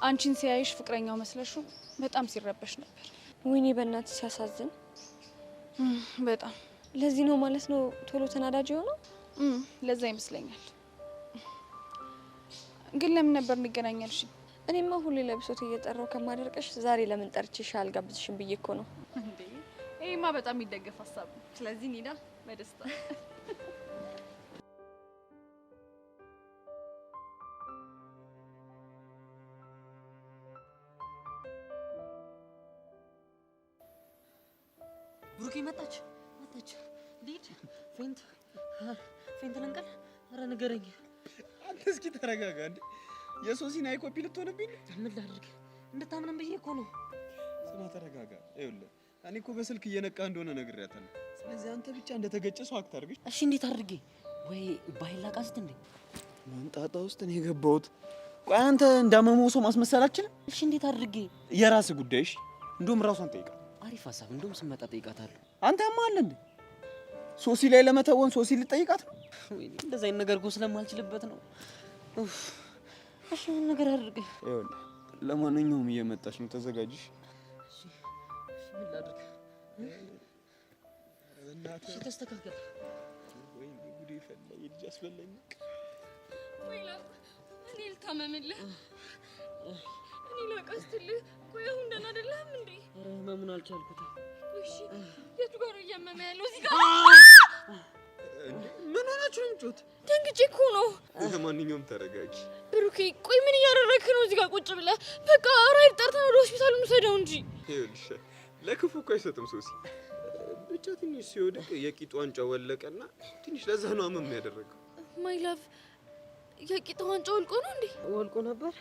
አንቺን ሲያይሽ ፍቅረኛው መስለሹ በጣም ሲረበሽ ነበር። ወይኔ በእናትሽ ሲያሳዝን። በጣም ለዚህ ነው ማለት ነው ቶሎ ተናዳጅ የሆነው? ለዛ ይመስለኛል። ግን ለምን ነበር እንገናኛልሽ? እኔማ ሁሌ ለብሶት እየጠራው ከማደርቀሽ ዛሬ ለምን ጠርቼሽ አልጋብዝሽም ብዬ እኮ ነው። እንዴ ይሄማ በጣም የሚደገፍ ሀሳብ ነው። ስለዚህ ኒዳ በደስታ ብሩኬ መጣች። ሊድ ፌንት ለንቀል። ኧረ ንገረኝ። አንተ እስኪ ተረጋጋ እንዴ። የሶሲን አይ ኮፒ ልትሆንብኝ? ምን ላድርግ? እንድታምነን ብዬ እኮ ነው። ስማ ተረጋጋ። ይኸውልህ እኔ እኮ በስልክ እየነቃ እንደሆነ ነግሬያታለሁ። ስለዚህ አንተ ብቻ እንደተገጨ ሰው አክት አድርገሽ። እሺ እንዴት አድርጌ? ወይ ባይላ ቃስት እንዴ መንጣጣ ውስጥ ነው የገባሁት። ቆይ አንተ እንዳመመው ሰው ማስመሰላችን? እሺ እንዴት አድርጌ? የራስህ ጉዳይ። እሺ እንደውም ራሷን ጠይቃት። አሪፍ ሀሳብ። እንደውም ስመጣ ጠይቃታለሁ። አንተ ማለ እንዴ ሶሲ ላይ ለመተወን ሶሲ ልጠይቃት ነው? ወይኔ እንደዛ አይነት ነገር እኮ ስለማልችልበት ነው። እሺ ምን ነገር አድርግ? ይኸውልህ ለማንኛውም እየመጣች ነው፣ ተዘጋጅሽ። እሺ ምን ላድርግ? እሺ ተስተካከል። ወይኔ ጉዴ ፈላ። የልጅ አስበላኝ። ወይላ እኔ ልታመምልህ፣ እኔ ላቀስትልህ። ቆይ አሁን ደህና አይደለህም እንዴ? ኧረ ህመሙን አልቻልኩትም። እሺ የቱ ጋር ነው እያመመ ያለው? እዚህ ጋር። ምን ሆናችሁ ነው የምትጮት? ደንግጬ እኮ ነው። ለማንኛውም ተረጋጊ። ብሩኬ ቆይ ምን እያደረግህ ነው እዚህ ጋር ቁጭ ብለህ? በቃ ራይድ ጠርተን ወደ ሆስፒታል እንውሰደው እንጂ። ይኸውልሽ ለክፉ እኮ አይሰጥም ሶሲ። ብቻ ትንሽ ሲወድቅ የቂጡ ዋንጫ ወለቀና ትንሽ ለዛ ነው አመም ያደረገው። ማይ ላቭ የቂጡ ዋንጫ ወልቆ ነው እንዴ? ወልቆ ነበር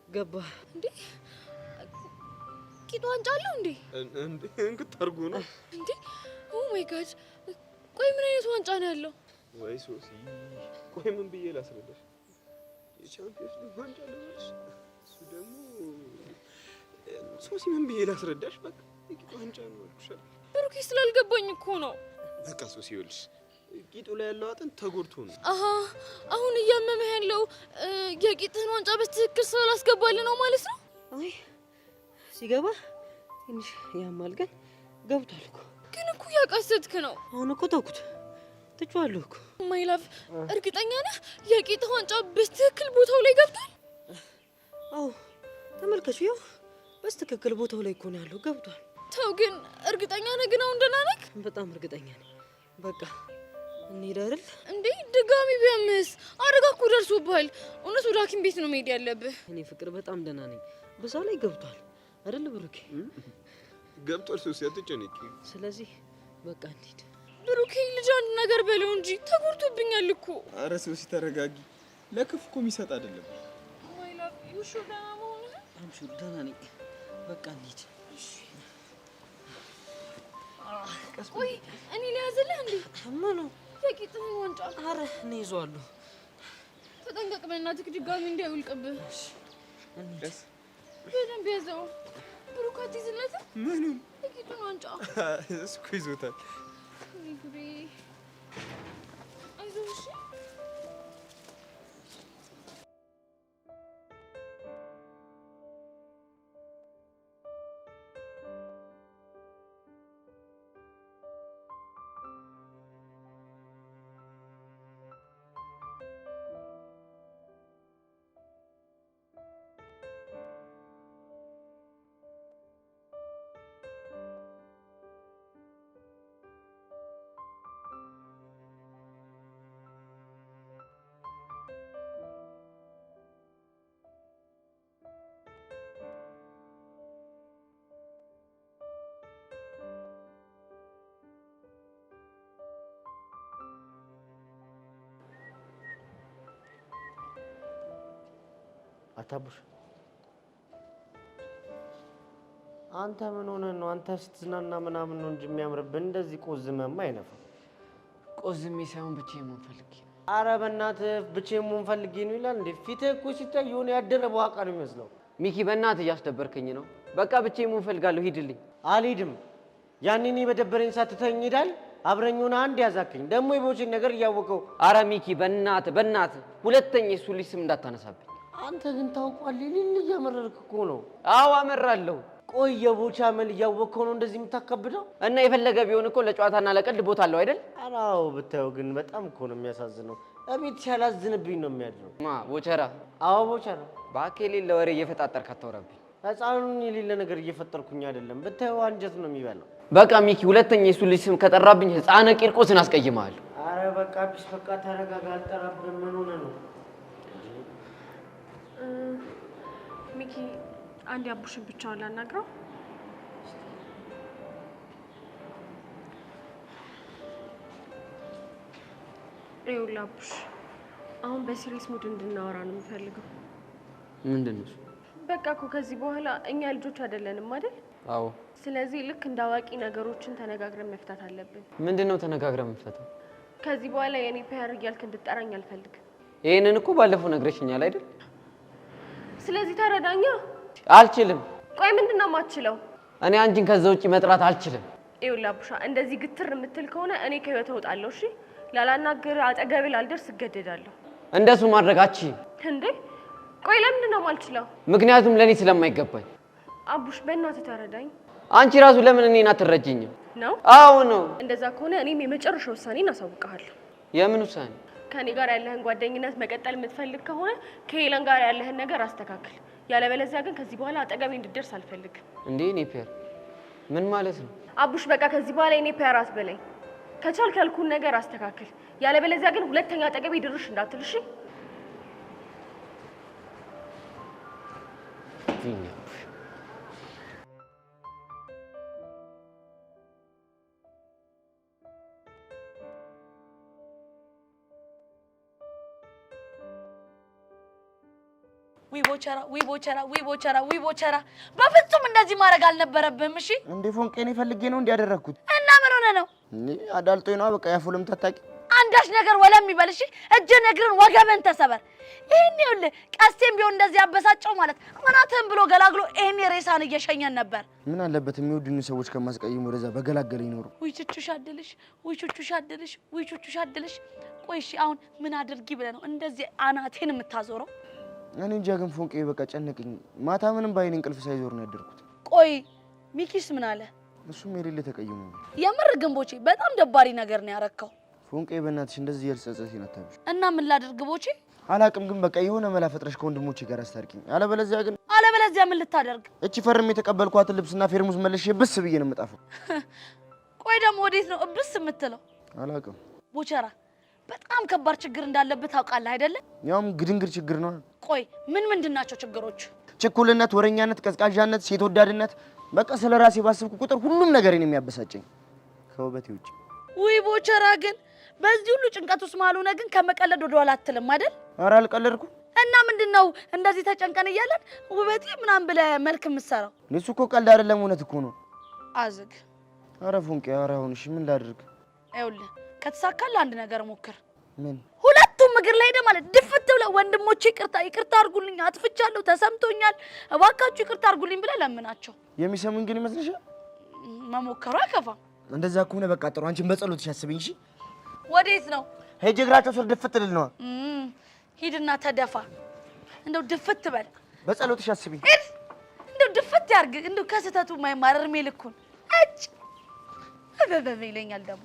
ገባ እንዴ? ቂጡ ዋንጫ አለው እንዴ? እንክት አድርጎ ነው እንዴ? ኦ ማይ ጋድ! ቆይ ምን አይነት ዋንጫ ነው ያለው? ወይ ሶሲ፣ ቆይ ምን ብዬ ላስረዳሽ? የቻምፒየንስ ሊግ ዋንጫ ልበልሽ? እሱ ደግሞ ሶሲ፣ ምን ብዬ ላስረዳሽ? በቃ የቂጡ ዋንጫ ነው አልኩሽ። ብሩኬ ስላልገባኝ እኮ ነው። በቃ ሶሲ ይኸውልሽ ቂጡ ላይ ያለው አጥንት ተጎድቶ ነው። አሃ አሁን እያመመህ ያለው የቂጥህን ዋንጫ በትክክል ስላላስገባልህ ነው ማለት ነው? አይ ሲገባ ትንሽ ያማል፣ ግን ገብቷል እኮ። ግን እኮ ያቃሰትክ ነው። አሁን እኮ ተውኩት፣ ትቼዋለሁ እኮ። ማይ ላቭ እርግጠኛ ነህ የቂጥህ ዋንጫ በትክክል ቦታው ላይ ገብቷል? አዎ ተመልከቹ፣ ያው በትክክል ቦታው ላይ እኮ ነው ያለው፣ ገብቷል። ተው ግን እርግጠኛ ነህ? ግን አሁን ደህና ነህ? በጣም እርግጠኛ ነኝ። በቃ እንሂድ አይደል? እንዴ ድጋሚ ቢያምስ? አደጋ እኮ ደርሶብሃል። እውነት ወደ ሐኪም ቤት ነው መሄድ ያለብህ። እኔ ፍቅር በጣም ደህና ነኝ። በዛ ላይ ገብቷል አይደል ብሩኬ? ገብቷል ሶሲ፣ አትጨነቂ። ስለዚህ በቃ እንሂድ። ብሩኬ ልጅ አንድ ነገር በለው እንጂ ተጎድቶብኛል እኮ። አረ ሶሲ ተረጋጊ። ለክፉ እኮ የሚሰጥ አይደለም። ማይ ላቭ ዩ ሹር ደህና መሆንህ? አምሹ ደህና ነኝ። በቃ እንሂድ። ቆይ እኔ ልያዝልህ እንዴ? ምኑ? የቂጥህን ዋንጫ። አረ እኔ ይዘዋለሁ። ተጠንቀቅ በእናትህ ድጋሚ እንዳይወልቅብህ። ደስ በደንብ ያዘው። ብሩክ አትይዝለትም? ምኑን? የቂጡን ዋንጫ። እሱ እኮ ይዞታል። ጉዴ! አይዞህ እሺ። አታቡሽ አንተ ምን ሆነህ ነው? አንተ ስትዝናና ምናምን ነው እንጂ የሚያምርብህ እንደዚህ ቆዝመማ አይነፋም። ቆዝሜ ሳይሆን ብቻዬን መሆን ፈልጌ ነው። ኧረ በእናትህ ብቻዬን መሆን ፈልጌ ነው ይላል እንዴ? ፊትህ እኮ ሲታይ የሆነ ያደረ በዋቃ ነው የሚመስለው። ሚኪ በእናትህ እያስደበርከኝ ነው። በቃ ብቻዬን መሆን ፈልጋለሁ። ሂድልኝ። አልሄድም። ያኔ እኔ በደበረኝ ሰዓት ትተኸኝ ሄዳል። አብረኝ ሆነህ አንድ ያዛክኝ ደግሞ የቦቼን ነገር እያወቀው። ኧረ ሚኪ በእናትህ ሁለተኛ የሱ ልጅ ስም እንዳታነሳብኝ። አንተ ግን ታውቋለህ፣ ሊል እያመረርክ እኮ ነው። አዎ አመራለሁ። ቆይ የቦቻ መል እያወቅኸው ነው እንደዚህ የምታከብደው? እና የፈለገ ቢሆን እኮ ለጨዋታና ለቀልድ ቦታ አለው አይደል? ኧረ አዎ፣ ብታየው ግን በጣም እኮ ነው የሚያሳዝነው። እቤት ሲያላዝንብኝ ነው የሚያድረው። ቦቸራ? አዎ ቦቸራ። እባክህ የሌለ ወሬ እየፈጣጠርክ አታውራብኝ። ህፃኑን የሌለ ነገር እየፈጠርኩኝ አይደለም። ብታየው አንጀት ነው የሚበላው። በቃ ሚኪ ሁለተኛ የሱ ልጅ ስም ከጠራብኝ ህፃነ ቂርቆስን አስቀይምሃለሁ። ኧረ በቃ ቢስ በቃ ተረጋጋ። አልጠራብህም። ምን ሆነህ ነው? ሚኪ አንድ አቡሽን ብቻውን ላናግረው። ይኸውልህ አቡሽ፣ አሁን በሲሪየስ ሙድ እንድናወራ ነው የምፈልገው። ምንድን ነው? በቃ እኮ ከዚህ በኋላ እኛ ልጆች አይደለንም አይደል? አዎ። ስለዚህ ልክ እንደ አዋቂ ነገሮችን ተነጋግረን መፍታት አለብን። ምንድን ነው ተነጋግረን መፍታተው? ከዚህ በኋላ የኔ ፔር እያልክ እንድጠራኝ አልፈልግም። ይሄንን እኮ ባለፈው ነግረሽኛል አይደል? ስለዚህ ተረዳኛ። አልችልም። ቆይ ምንድን ነው የማትችለው? እኔ አንቺን ከዛ ውጪ መጥራት አልችልም። ይኸውልህ አቡሻ፣ እንደዚህ ግትር የምትል ከሆነ እኔ ከህይወት እወጣለሁ። እሺ? ላላናግር አጠገቤ ላልደርስ እገደዳለሁ። እንደሱ ማድረግ አትችይም። እንዴ? ቆይ ለምንድን ነው የማልችለው? ምክንያቱም ለኔ ስለማይገባኝ። አቡሽ በእናትህ ተረዳኝ። አንቺ ራሱ ለምን እኔን አትረጂኝም? ነው? አዎ ነው። እንደዛ ከሆነ እኔም የመጨረሻ ውሳኔን አሳውቅሃለሁ። የምን ውሳኔ? ከኔ ጋር ያለህን ጓደኝነት መቀጠል የምትፈልግ ከሆነ ከሄለን ጋር ያለህን ነገር አስተካክል። ያለበለዚያ ግን ከዚህ በኋላ አጠገቤ እንድትደርስ አልፈልግም። እንዴ እኔ ፔር ምን ማለት ነው? አቡሽ በቃ ከዚህ በኋላ እኔ ፔር አትበለኝ። ከቻልክ ያልኩህን ነገር አስተካክል። ያለበለዚያ ግን ሁለተኛ አጠገቤ ድርሽ እንዳትል እሺ? ቦቸራ በፍጹም እንደዚህ ማድረግ አልነበረብህም። እሺ እንዴ ፎንቄ እኔ ፈልጌ ነው እንዲያደረግኩት። እና ምን ሆነ ነው? እኔ አዳልጦኝ ነው። በቃ ያፉልም ታጣቂ አንዳች ነገር ወለም ይበል። እሺ እጅን እግርን ወገብን ተሰበር። ይሄን ይኸውልህ ቀስቴም ቢሆን እንደዚህ ያበሳጨው ማለት አናትህን ብሎ ገላግሎ ይሄን ሬሳን እየሸኘን ነበር። ምን አለበት የሚወዱኝ ሰዎች ከማስቀየም ወደዛ በገላገለ ይኖሩ። ውይ ቹቹሽ አድልሽ። ቆይ እሺ አሁን ምን አድርጊ ብለህ ነው እንደዚህ አናቴን የምታዞረው? እኔ እንጃ ግን ፎንቄ በቃ ጨነቀኝ። ማታ ምንም ባይኔ እንቅልፍ ሳይዞር ነው ያደርኩት። ቆይ ሚኪስ ምን አለ? እሱም የሌለ ተቀይሞ ነው። የምር ግንቦቼ በጣም ደባሪ ነገር ነው ያረከው። ፎንቄ በእናትሽ እንደዚህ ያልጸጸተኝ አታብሽ። እና ምን ላድርግ ቦቼ? አላቅም ግን በቃ የሆነ መላ ፈጥረሽ ከወንድሞቼ ጋር አስታርቂኝ። አለበለዚያ ምን ልታደርግ? እቺ ፈርም የተቀበልኳትን ልብስና ፌርሙዝ መልሼ ብስ ብዬ ነው የምጣፈው። ቆይ ደግሞ ወዴት ነው እብስ የምትለው? አላቅም። ቦቸራ በጣም ከባድ ችግር እንዳለበት ታውቃለህ አይደለ? ያውም ግድንግር ችግር ነው። ቆይ ምንድን ናቸው ችግሮች? ችኩልነት፣ ወረኛነት፣ ቀዝቃዣነት፣ ሴት ወዳድነት። በቃ ስለ ራሴ ባስብኩ ቁጥር ሁሉም ነገር ነው የሚያበሳጨኝ ከውበቴ ውጭ። ውይ ቦቸራ ግን በዚህ ሁሉ ጭንቀት ውስጥ ማሉነ ግን ከመቀለድ ወደ ኋላ አትልም አይደል? ኧረ አልቀለድኩም። እና ምንድነው እንደዚህ ተጨንቀን እያለን ውበቴ ምናምን ብለህ መልክ የምትሰራው? እሱ እኮ ቀልድ አይደለም፣ እውነት እኮ ነው። አዝግ። ኧረ ፎንቄ፣ ኧረ አሁን እሺ ምን ላድርግ? ይኸውልህ ከተሳካልህ አንድ ነገር ሞክር። ምን? ሁለቱም እግር ላይ ሄደህ ማለት ድፍት ብለህ ወንድሞቼ ይቅርታ አድርጉልኝ፣ አጥፍቻለሁ፣ ተሰምቶኛል፣ እባካችሁ ይቅርታ አድርጉልኝ ብለህ ለምናቸው። የሚሰሙኝ ግን ይመስልሻል? መሞከሩ አይከፋም። እንደዛ ከሆነ በቃ ጥሩ። አንቺን በጸሎትሽ አስብኝ እሺ? ወዴት ነው? ሄጄ እግራቸው ስር ድፍት ልል ነዋ። ሂድና ተደፋ። እንደው ድፍት በል። በጸሎትሽ አስብኝ። ሂድ እንደው ድፍት ያርግ። እንደው ከስህተቱ የማይማር እድሜ ልኩን እጭ አበበ ይለኛል ደግሞ።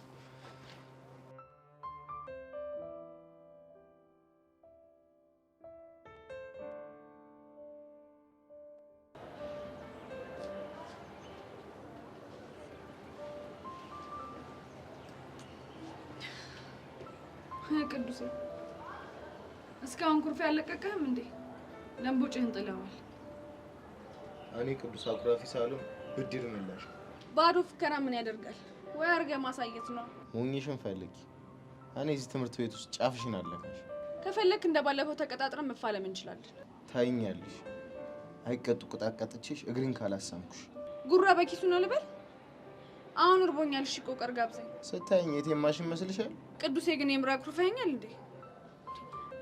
ቅዱሴ እስካሁን ኩርፊያ ያለቀቀህም እንዴ? ለምቦጭህን ጥለዋል። እኔ ቅዱስ አኩራፊ ሳልሆን ብድር ምላሽ። ባዶ ፍከራ ምን ያደርጋል? ወይ አድርገህ ማሳየት ነው። ሞኝሽን ፈልጊ። እኔ እዚህ ትምህርት ቤት ውስጥ ጫፍሽን አለካሽ። ከፈለክ እንደባለፈው ተቀጣጥረን መፋለም እንችላለን። ታይኛለሽ። አይቀጡ ቅጣቀጥችሽ እግሪን ካላሳምኩሽ። ጉራ በኪሱ ነው ልበል? አሁን እርቦኛል። እሺ ቆቀር ጋብዘኝ። ስታይኝ የቴማሽ ይመስልሻል? ቅዱሴ ግን የምራቅ ሩፈኛል እንዴ?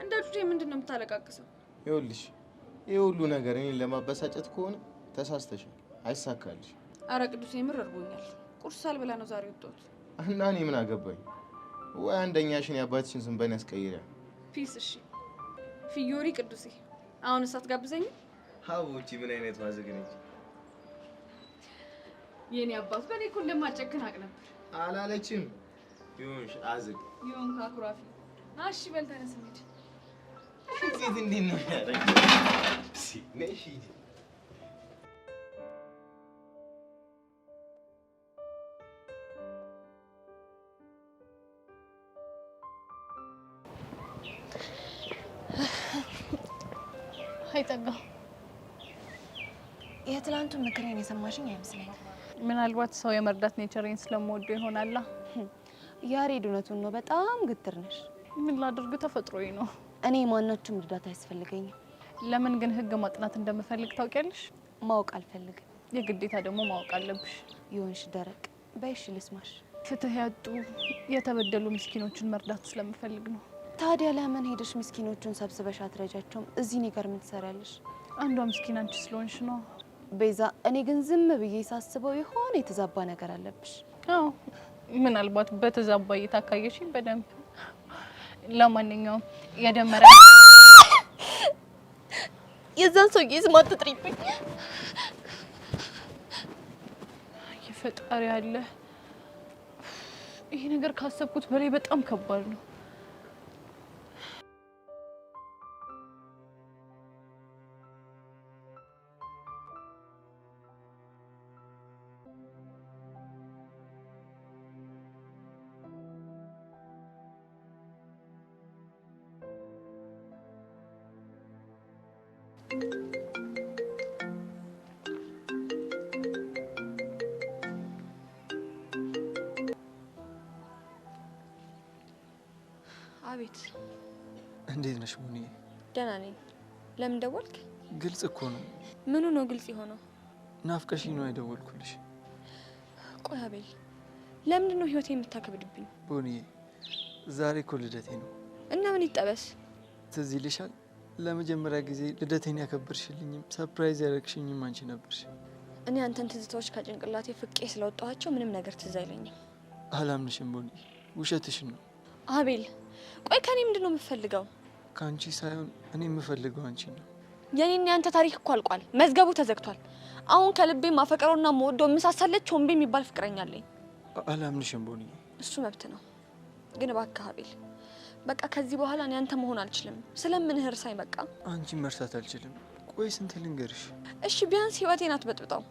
እንደ ጁዴ ምንድነው የምታለቃቅሰው? ይኸውልሽ ይሄ ሁሉ ነገር እኔን ለማበሳጨት ከሆነ ተሳስተሻል። አይሳካልሽ። አረ ቅዱሴ የምር እርቦኛል። ቁርስ ሳልበላ ነው ዛሬ ወጣሁት። እና እኔ ምን አገባኝ? ወይ አንደኛሽን የአባትሽን ስም በእኔ አስቀይሪያ። ፒስ። እሺ ፊዮሪ ቅዱሴ፣ አሁን እሳት ጋብዘኝ። ሀቦቺ ምን አይነት ማዘግ ነች? የኔ አባት በኔ እኮ እንደማጨክን አቅ ነበር። አላለችም። ይሁንሽ አዝግ ይሁን ካኩራፊ። እሺ በል ተነስ እንሂድ። ሴት እንዴት ነው ያደረገው? ነሽ አይጠጋ የትላንቱ ምክሬን የሰማሽኝ አይመስለኝም። ምናልባት ሰው የመርዳት ኔቸሬን ስለምወደው ይሆናላ። ያሬድ እውነቱን ነው። በጣም ግትር ነሽ። ምን ላድርግ? ተፈጥሮዬ ነው። እኔ ማናችሁም እርዳታ አያስፈልገኝም። ለምን ግን ህግ ማጥናት እንደምፈልግ ታውቂያለሽ? ማወቅ አልፈልግም። የግዴታ ደግሞ ማወቅ አለብሽ። ይሁንሽ ደረቅ በይሽ ልስማሽ። ፍትህ ያጡ የተበደሉ ምስኪኖችን መርዳት ስለምፈልግ ነው። ታዲያ ለምን ሄደሽ ምስኪኖቹን ሰብስበሽ አትረጃቸውም? እዚህ እኔ ጋር ምን ትሰሪያለሽ? አንዷ ምስኪን አንቺ ስለሆንሽ ነው ቤዛ። እኔ ግን ዝም ብዬ ሳስበው የሆነ የተዛባ ነገር አለብሽ። አዎ ምናልባት በተዛባ እይታ ካየሽኝ በደንብ። ለማንኛውም የደመረ የዛን ሰውዬ ስም አትጥሪብኝ። የፈጣሪ አለ። ይሄ ነገር ካሰብኩት በላይ በጣም ከባድ ነው። አቤት። እንዴት ነሽ ሙኒ? ደህና ነኝ። ለምን ደወልክ? ግልጽ እኮ ነው። ምኑ ነው ግልጽ የሆነው? ናፍቀሽኝ ነው የደወልኩልሽ። ቆይ አቤል፣ ለምንድን ነው ህይወቴ የምታከብድብኝ? ቡኒ፣ ዛሬ እኮ ልደቴ ነው እና ምን ይጠበስ? ትዝ ይልሻል? ለመጀመሪያ ጊዜ ልደቴን ያከበርሽልኝም ሰርፕራይዝ ያደረግሽኝም አንቺ ነበርሽ። እኔ አንተን ትዝታዎች ከጭንቅላቴ ፍቄ ስለወጣኋቸው ምንም ነገር ትዝ አይለኝም። አላምንሽም ቡኒ፣ ውሸትሽን ነው። አቤል፣ ቆይ ከኔ ምንድን ነው የምትፈልገው? ከአንቺ ሳይሆን እኔ የምፈልገው አንቺ ነው። የኔና ያንተ ታሪክ እኮ አልቋል። መዝገቡ ተዘግቷል። አሁን ከልቤ ማፈቀረውና መወደው ምሳሳለች ሆምቤ የሚባል ፍቅረኛ አለኝ። አላምንሽም ቡኒ። እሱ መብት ነው፣ ግን እባክህ አቤል፣ በቃ ከዚህ በኋላ እኔ አንተ መሆን አልችልም። ስለምንህ እርሳኝ በቃ። አንቺን መርሳት አልችልም። ቆይ ስንት ልንገርሽ? እሺ ቢያንስ ህይወቴን አትበጥብጠው።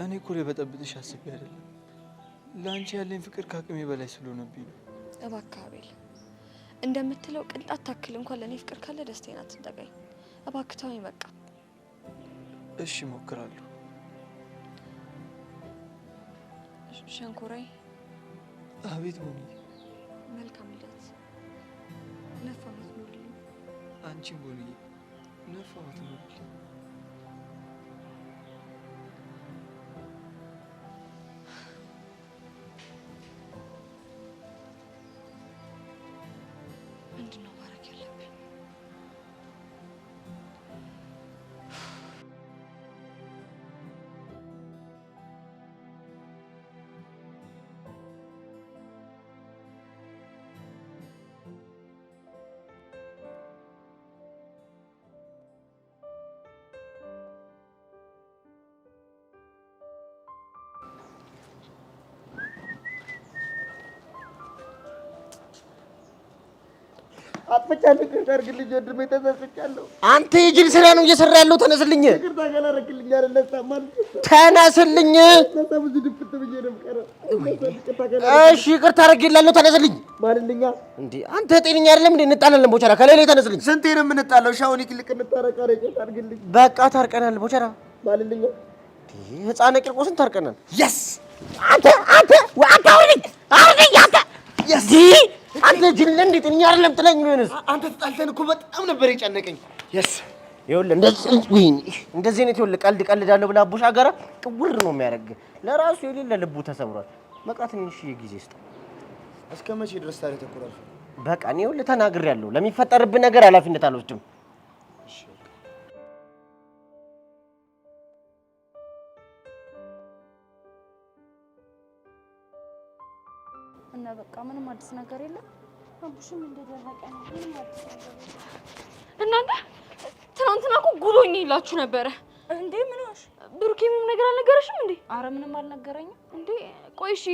እኔ እኮ ልበጠብጥሽ አስቤ አይደለም። ለአንቺ ያለኝ ፍቅር ከአቅሜ በላይ ስለሆነብኝ ነው። እባክህ አቤል፣ እንደምትለው ቅንጣት ታክል እንኳን ለእኔ ፍቅር ካለ ደስታዬን አትንጠቀኝ። እባክህ ተወኝ በቃ። እሺ እሞክራለሁ። ሸንኮራይ። አቤት ቡኒ። መልካም ልደት። ነፋ ምትኖርልኝ። አንቺን ቡኒ ነፋ ምትኖርልኝ። ምንድን ነው ማድረግ ያለብኝ? አጥፍቻለሁ። ይቅርታ አድርግልኝ ወንድሜ፣ ተጸጽቻለሁ። አንተ የጅል ስራ ነው እየሰራ ያለው። ተነስልኝ። ይቅርታ ካላደረግልኝ አይደለም ተነስልኝ። ብዙ ድፍት ብዬ ነው የምቀረው። እሺ ይቅርታ አድርግልሃለሁ። ተነስልኝ ማልልኛ። እንዴ አንተ ጤነኛ አይደለም እንዴ? እንጣላለን ቦቸራ። ከሌላ ተነስልኝ። ስንቴ ነው የምንጣለው? ሻውን ይልቅ እንታረቃ። ይቅርታ አድርግልኝ። በቃ ታርቀናል ቦቸራ ማልልኛ። ህፃነ ቂርቆስን ታርቀናል። የስ አንተ አውሪኝ አንተ የስ አንተ ጅል እንዴት እኛ አይደለም ጥለኝ ቢሆንስ? አንተ ተጣልተን እኮ በጣም ነበር የጨነቀኝ። የስ ይኸውልህ እንደዚህ አይነት ይኸውልህ ቀልድ ቀልዳለሁ ብለህ አቡሻ ጋራ ቅውር ነው የሚያደርግ። ለራሱ የሌለ ልቡ ተሰብሯል። በቃ ትንሽ ጊዜ ስጠው። እስከ መቼ ድረስ ታዲያ ተቆራል? በቃ እኔ ይኸውልህ ተናግሬያለሁ። ለሚፈጠርብህ ነገር ኃላፊነት አልወስድም። እና በቃ ምንም አዲስ ነገር የለም። አቡሽም እንደደረቀ ነው። ምንም አዲስ ነገር የለም። እናንተ ትናንትና እኮ ጉዶኝ ይላችሁ ነበረ እንዴ? ምን ሆነሽ? ብሩኬ ምንም ነገር አልነገረሽም እንዴ? አረ ምንም አልነገረኝም። እንዴ ቆይ እሺ፣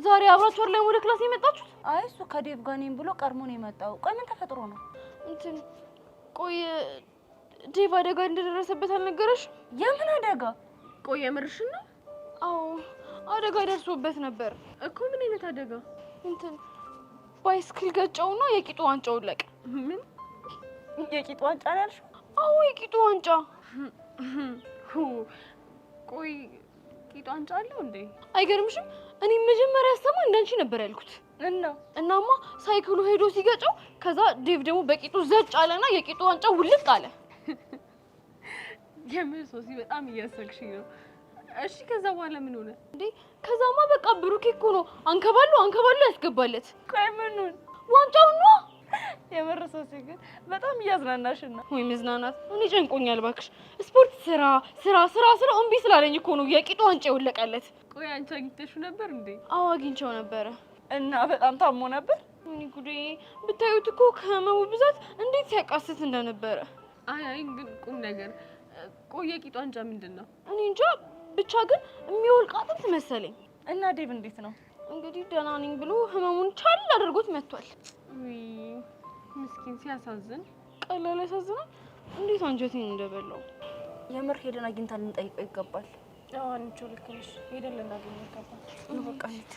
ዛሬ አብራችሁ ላይ ወደ ክላስ የመጣችሁት? አይ እሱ ከዴቭ ጋር ነኝ ብሎ ቀድሞ ነው የመጣው። ቆይ ምን ተፈጥሮ ነው? እንትን ቆይ ዴቭ አደጋ እንደደረሰበት አልነገረሽም? የምን አደጋ? ቆይ የምርሽን ነው? አዎ አደጋ ደርሶበት ነበር እኮ። ምን አይነት አደጋ? እንትን ባይስክል ገጨውና የቂጡ ዋንጫ ወለቀ። ምን የቂጡ ዋንጫ ነው ያልሽው? አዎ የቂጡ ዋንጫ። ቆይ ቂጡ ዋንጫ አለው እንዴ? አይገርምሽም? እኔ መጀመሪያ ያሰማ እንዳንቺ ነበር ያልኩት። እናማ ሳይክሉ ሄዶ ሲገጨው ከዛ ዴቭ ደግሞ በቂጡ ዘጭ አለና የቂጡ ዋንጫ ውልቅ አለ። የምን ሶሲ በጣም እያሰግሽኝ ነው። እሺ ከዛ በኋላ ምን ሆነ እንዴ? ከዛማ በቃ ብሩኬ እኮ ነው አንከባሉ ያስገባለት። ቆይ ምኑን? ዋንጫውን ነው። የምር ሶሲ ግን በጣም እያዝናናሽና። ወይ መዝናናት? እኔ ጨንቆኛል እባክሽ። ስፖርት ስራ እምቢ ስላለኝ እኮ ነው የቂጡ ዋንጫ የወለቀለት። ቆይ አንቺ አግኝተሽው ነበር እንዴ? አዎ አግኝቼው ነበረ። እና በጣም ታሞ ነበር? እኔ ጉዴ! ብታዩት እኮ ከህመሙ ብዛት እንዴት ሲያቃስት እንደነበረ። አይ ግን ቁም ነገር። ቆይ የቂጡ ዋንጫ ምንድን ነው? እኔ እንጃ ብቻ ግን የሚወልቅ አጥንት መሰለኝ። እና ዴቭ እንዴት ነው? እንግዲህ ደህና ነኝ ብሎ ህመሙን ቻል አድርጎት መጥቷል። ምስኪን ሲያሳዝን። ቀላል ያሳዝናል። እንዴት አንጀቴን እንደበላው። የምር ሄደን አግኝተን ልንጠይቀው ይገባል። አዎ አንቺ ልክ ነሽ። ሄደን ልናገኘው ይገባል። በቃ እንሂድ።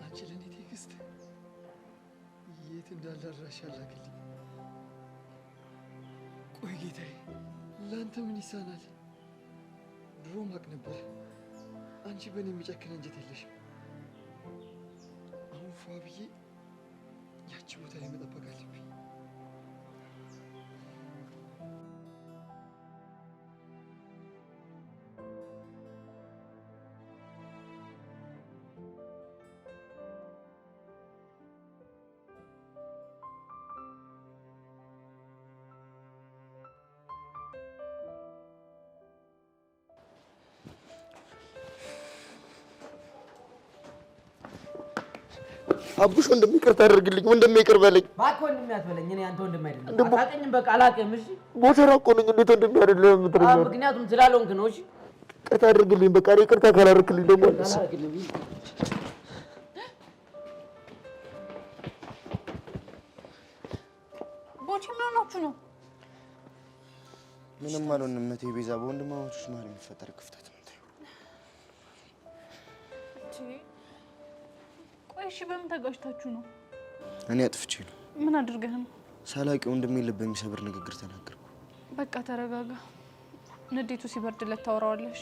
አንቺ ለኔ ቴክስት የት እንዳለ አድራሻ ላክልኝ። ቆይ ጌታዬ፣ ለአንተ ምን ይሳናል? ድሮ ማቅ ነበር አንቺ በእኔ የሚጨክን አንጀት የለሽም። አሁን ፏ ብዬ ያቺ ቦታ ላይ መጠበቅ አለብኝ። አቡሽ ወንድም ይቅርታ አድርግልኝ፣ ወንድም ይቅር በለኝ። እባክህ ወንድሜ አትበለኝ። እኔ አንተ ወንድም አይደለም። አታውቅኝም፣ በቃ አላውቅም። እሺ ቦተራ እኮ ነኝ። እንዴት ወንድም አይደለም የምትለኝ? ምክንያቱም ስላልሆንክ ነው። እሺ ይቅርታ አድርግልኝ። በቃ እኔ ይቅርታ ካላደረክልኝ ደግሞ አለስ ቦቼ ምን ሆናችሁ ነው? ምንም አልሆንም እቴ ቤዛ። በወንድማማቾች መሀል የሚፈጠር ክፍተት ነው። ቆይ እሺ፣ በምን ተጋጭታችሁ ነው? እኔ አጥፍቼ ነው። ምን አድርገህ ነው? ሳላውቅ ወንድሜ ልብ የሚሰብር ንግግር ተናገርኩ። በቃ ተረጋጋ። ንዴቱ ሲበርድለት ታወራዋለሽ።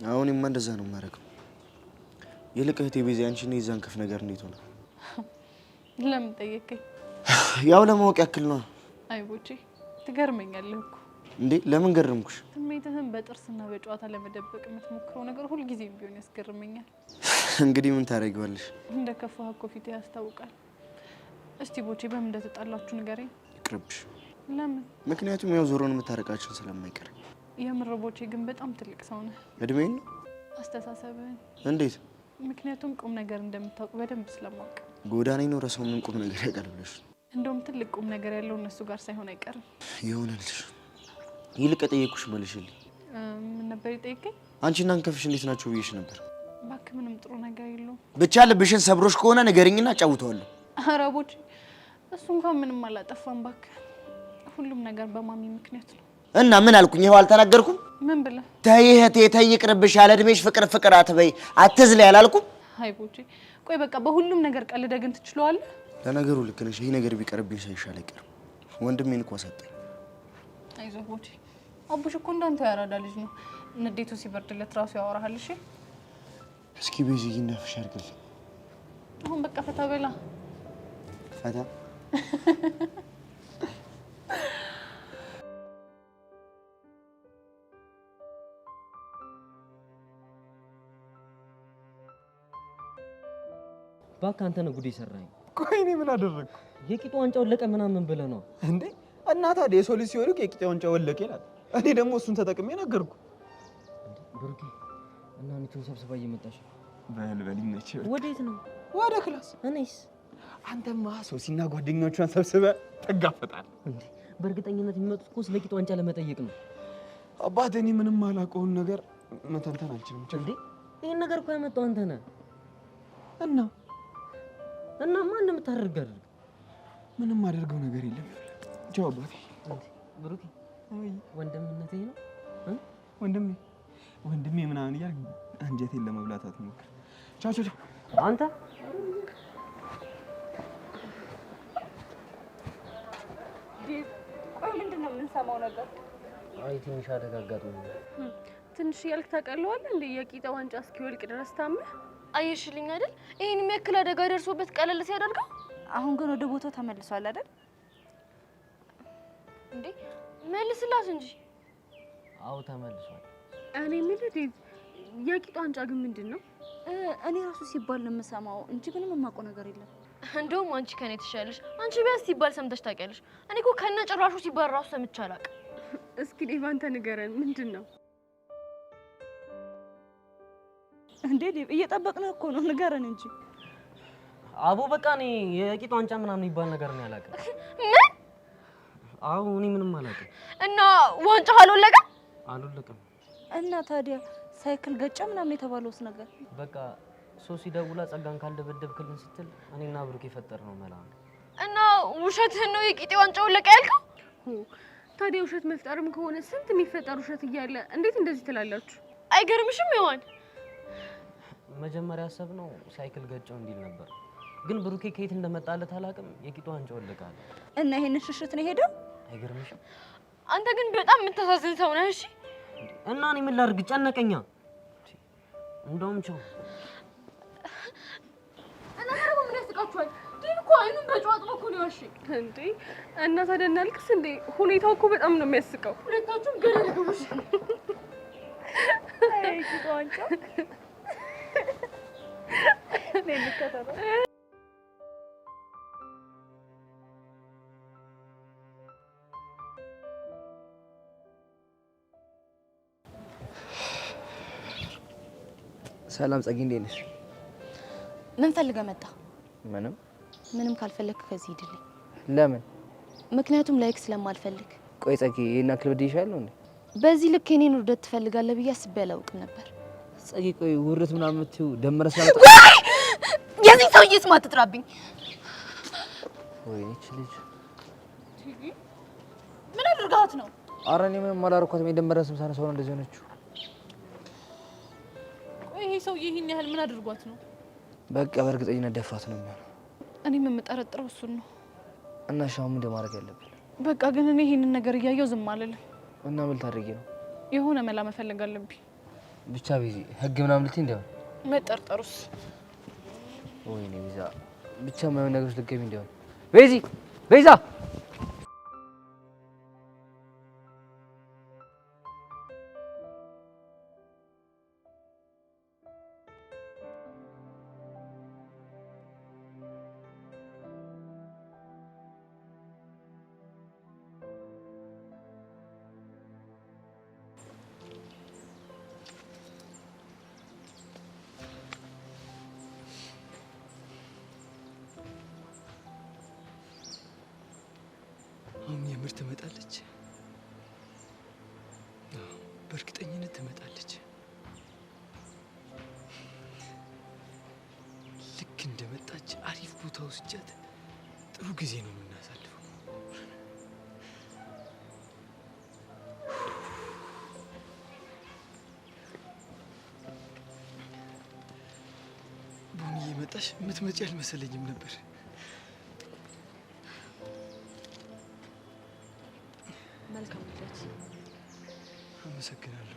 አሁንማ እንደዛ ነው የማደርገው። ይልቅ እህቴ ቤዛ፣ አንቺና የዛን ከፍ ነገር እንዴት ሆነ? ለምን ጠየቀኝ? ያው ለማወቅ ያክል ነው። አይ ቦቼ፣ ትገርመኛለህ እኮ። እንዴ ለምን ገረምኩሽ? ስሜትህን በጥርስና በጨዋታ ለመደበቅ የምትሞክረው ነገር ሁልጊዜም ቢሆን ያስገርመኛል። እንግዲህ ምን ታደርጊዋለሽ? እንደ ከፋህ እኮ ፊትህ ያስታውቃል። እስቲ ቦቼ በምን እንደተጣላችሁ ንገረኝ። ይቅርብሽ። ለምን? ምክንያቱም ያው ዞሮን የምታረቃችን ስለማይቀር። የምር ቦቼ ግን በጣም ትልቅ ሰው ነህ። እድሜን ነው? አስተሳሰብህን። እንዴት? ምክንያቱም ቁም ነገር እንደምታውቅ በደንብ ስለማውቅ። ጎዳና ይኖረ ሰው ምን ቁም ነገር ያውቃል ብለሽ? እንደውም ትልቅ ቁም ነገር ያለው እነሱ ጋር ሳይሆን አይቀርም። ይሆንልሽ። ይልቅ ጠየቅኩሽ መልሽልኝ። ምን ነበር የጠየቀኝ? አንቺና እንከፍሽ እንዴት ናቸው ብዬሽ ነበር። እባክህ ምንም ጥሩ ነገር የለውም። ብቻ ልብሽን ሰብሮሽ ከሆነ ንገሪኝና አጫውተዋለሁ። ኧረ ቦቼ እሱ እንኳን ምንም አላጠፋም። እባክህ ሁሉም ነገር በማሚ ምክንያት ነው። እና ምን አልኩኝ? ይኸው አልተናገርኩም? ምን ብለህ? ተይ እህቴ ተይ፣ ይቅርብሽ። ያለ እድሜሽ ፍቅር ፍቅር አትበይ፣ አትዝለይ አላልኩም? አይ ቦቼ ቆይ በቃ በሁሉም ነገር ቀልደህ ግን ትችለዋለህ? ለነገሩ ልክ ነሽ። ይሄ ነገር ቢቀርብኝ ሳይሻል አይቀርም። ወንድሜን እኮ ሰጠኝ። አይዞህ ቦቼ፣ አቡሽ እኮ እንዳንተ ያራዳ ልጅ ነው። ንዴቱ ሲበርድለት ራሱ ያወራሃል። እሺ እስኪ ቤዚዬ እንዳፍሽ አድርግልኝ። አሁን በቃ ፈታ በላ። ፈታ እባክህ አንተ ነህ ጉድ የሰራኝ። ቆይ እኔ ምን አደረግኩ? የቂጡ ዋንጫ ወለቀ ምናምን ብለህ ነው እንዴ? እና ታዲያ የሰው ልጅ ሲወድቅ የቂጡ ዋንጫ ወለቀ ይላል። እኔ ደግሞ እሱን ተጠቅሜ ነገርኩ። ብሩኬ እና ሚቱን ሰብስባ እየመጣች በል ይመች። ወዴት ነው? ወደ ክላስ። እኔስ? አንተማ ሶሲና ጓደኞቿን ሰብስበህ ትጋፈጣለህ እንዴ? በእርግጠኝነት የሚመጡት እኮ ስለ ቂጡ ዋንጫ ለመጠየቅ ነው። አባቴ እኔ ምንም አላውቀውን ነገር መተንተን አልችልም። እንዴ ይሄን ነገር እኮ ያመጣው አንተ ነህ። እና ማን እንደምታደርግ አድርግ። ምንም አደርገው ነገር የለም። ቻው አባቴ። ብሩኬ ወንድምነቴ ነው ወንድሜ ምናምን እያልክ አንጀቴን ለመብላት አትሞክር። ቻው ቻው። አንተ ቆይ ምንድን ነው የምንሰማው ነገር? አይ ትንሽ አደጋ አጋጥሞኝ። ትንሽ እያልክ ታውቃለዋለህ እንደ የቂጣ ዋንጫ እስኪወልቅ ድረስ ታመህ አየሽልኝ አይደል? ይሄን የሚያክል አደጋ ደርሶበት ቀለል ሲያደርገው፣ አሁን ግን ወደ ቦታው ተመልሷል አይደል? እንዴ መልስላት እንጂ። አዎ ተመልሷል። እኔ የምልህ ዴቭ፣ የቂጣ ዋንጫ ግን ምንድን ነው? እኔ ራሱ ሲባል ነው የምሰማው እንጂ ምንም የማውቀው ነገር የለም። እንደውም አንቺ ከኔ ትሻለሽ። አንቺ ቢያንስ ሲባል ሰምተሽ ታውቂያለሽ። እኔ እኮ ከነ ጭራሹ ሲባል ራሱ ሰምቼ አላውቅም። እስኪ ዴቭ አንተ ንገረን፣ ምንድን ነው? እንዴ ዴቭ እየጠበቅነው እኮ ነው፣ ንገረን እንጂ። አቦ በቃ እኔ የቂጣ ዋንጫ ምናምን ይባል ነገር ነው ያላውቅም። ምን? አዎ እኔ ምንም አላውቅም። እና ዋንጫ አልወለቀም? አልወለቀም። እና ታዲያ ሳይክል ገጨ ምናምን የተባለውስ ነገር? በቃ ሶሲ ደውላ ጸጋን ካልደበደብክልን ስትል እኔና ብሩክ የፈጠርነው መላ ነው። እና ውሸትህን ነው የቂጤ ዋንጫ ወለቀ ያልከው? ታዲያ ውሸት መፍጠርም ከሆነ ስንት የሚፈጠር ውሸት እያለ እንዴት እንደዚህ ትላላችሁ? አይገርምሽም? ይሆን መጀመሪያ ያሰብነው ሳይክል ገጨው እንዲል ነበር፣ ግን ብሩኬ ከየት እንደመጣለት አላውቅም። የቂጡ ዋንጫ ወለቃለ እና ይሄንን ሽሽት ነው ሄደው። አይገርምሽም? አንተ ግን በጣም የምታሳዝን ሰው ነህ። እሺ እና እኔ ምን ላድርግ? ጨነቀኛ። እንደውም ቻው እና ታዲያ ምን ያስቃችኋል? ዲን እኮ አይኑን በጨው አጥቦ እኮ ነው ያልሽኝ እንዴ። እና ታዲያ እናልቅስ እንዴ? ሁኔታው እኮ በጣም ነው የሚያስቀው። ሁለታችሁም ገደል ግቡሽ። አይ ቂጡ ዋንጫ ለልከተራ ሰላም ጸጊ፣ እንዴት ነሽ? ምን ፈልገህ መጣ? ምንም ካልፈለክ ከዚህ ሂድልኝ። ለምን? ምክንያቱም ላይክ ስለማልፈልግ። ቆይ ጸጊ፣ ይሄን አክል በድይሻለሁ እንዴ? በዚህ ልክ የኔን ውርደት ትፈልጋለህ ብዬ አስቤ አላውቅም ነበር። ጸጊ፣ ቆይ ውርደት ምናምን የምትይው ደመረ ስላልጣ የዚህ ሰውዬ ስም አትጥራብኝ። ወይኔ እቺ ልጅ ምን አድርጋት ነው? ኧረ እኔ ምንም አላደረኳትም። የደመረ ስም ሳነሳው ነው እንደዚህ ሆነችው። ቆይ ይሄ ሰውዬ ይሄን ያህል ምን አድርጓት ነው? በቃ በእርግጠኝነት ደፍራት ነው የሚሆነው። እኔም የምጠረጥረው እሱን ነው። እና እሺ አሁን ምንድን ማድረግ ያለብን? በቃ ግን እኔ ይሄንን ነገር እያየው ዝም አልልም። እና ምን ልታደርጊ ነው? የሆነ መላ መፈለግ አለብኝ። ብቻ ቤዚ ህግ ምናምን ልትይ እንዲያው መጠርጠሩስ? ወይኔ ቤዛ፣ ብቻ ማየው ነገሮች ልትገቢ እንዲያው ቤዚ፣ ቤዛ በእርግጠኝነት ትመጣለች። ልክ እንደመጣች አሪፍ ቦታ ወስጃት ጥሩ ጊዜ ነው የምናሳልፈው። ቦኒ እየመጣሽ የምትመጪ አልመሰለኝም ነበር። መልካም ልደት። አመሰግናለሁ።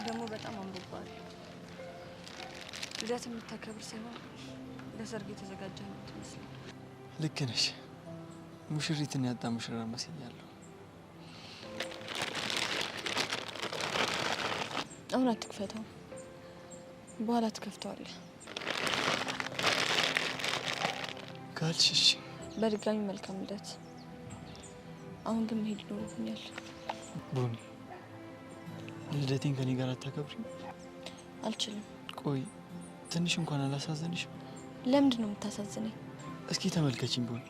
ደግሞ በጣም አምሮባል። ልደት የምታከብር ሳይሆን ለሰርግ የተዘጋጀ ነው ትመስል። ልክ ነሽ። ሙሽሪትን ያጣ ሙሽራ መስያለሁ። አሁን አትክፈተው፣ በኋላ ትከፍተዋለህ። ካልሽ እሺ። በድጋሚ መልካም ልደት። አሁን ግን መሄድ ይኖርብኛል። ቦኒ ልደቴን ከኔ ጋር አታከብሪም? አልችልም። ቆይ ትንሽ እንኳን አላሳዘንሽም? ለምንድን ነው የምታሳዝነኝ? እስኪ ተመልከችኝ ቦኒ፣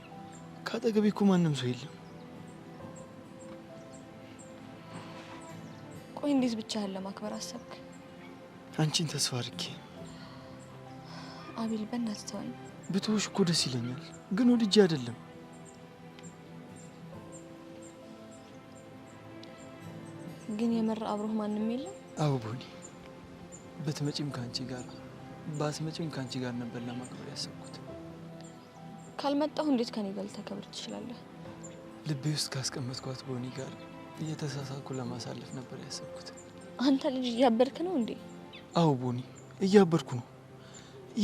ከአጠገቤ እኮ ማንም ሰው የለም። ቆይ እንዴት ብቻህን ለማክበር አሰብክ? አንቺን ተስፋ አድርጌ። አቤል በእናትህ ተወኝ። ብትውሽ እኮ ደስ ይለኛል፣ ግን ወድጄ አይደለም። ግን የምር አብሮህ ማንም የለም? አዎ ቦኒ፣ ብትመጪም ከአንቺ ጋር ባትመጪም ከአንቺ ጋር ነበር ለማክበር ያሰብኩት። ካልመጣሁ እንዴት ከኔ ጋር ልታከብር ትችላለህ? ልቤ ውስጥ ካስቀመጥኳት ቦኒ ጋር እየተሳሳኩ ለማሳለፍ ነበር ያሰብኩት። አንተ ልጅ እያበድክ ነው እንዴ? አዎ ቦኒ፣ እያበድኩ ነው።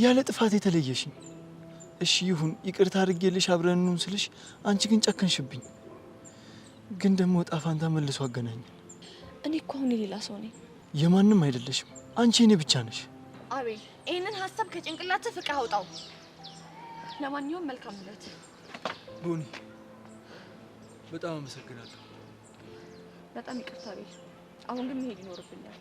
ያለ ጥፋት የተለየሽኝ። እሺ ይሁን፣ ይቅርታ አድርጌልሽ አብረን እንሁን ስልሽ አንቺ ግን ጨከንሽብኝ። ግን ደግሞ ዕጣ ፈንታ መልሶ አገናኘን። እኔ እኮ አሁን የሌላ ሰው ነኝ። የማንም አይደለሽም። አንቺ እኔ ብቻ ነሽ። አቤል፣ ይህንን ሀሳብ ከጭንቅላትህ ፍቅህ አውጣው። ለማንኛውም መልካም ልደት ቦኒ። በጣም አመሰግናለሁ። በጣም ይቅርታ አቤል። አሁን ግን መሄድ ይኖርብኛል።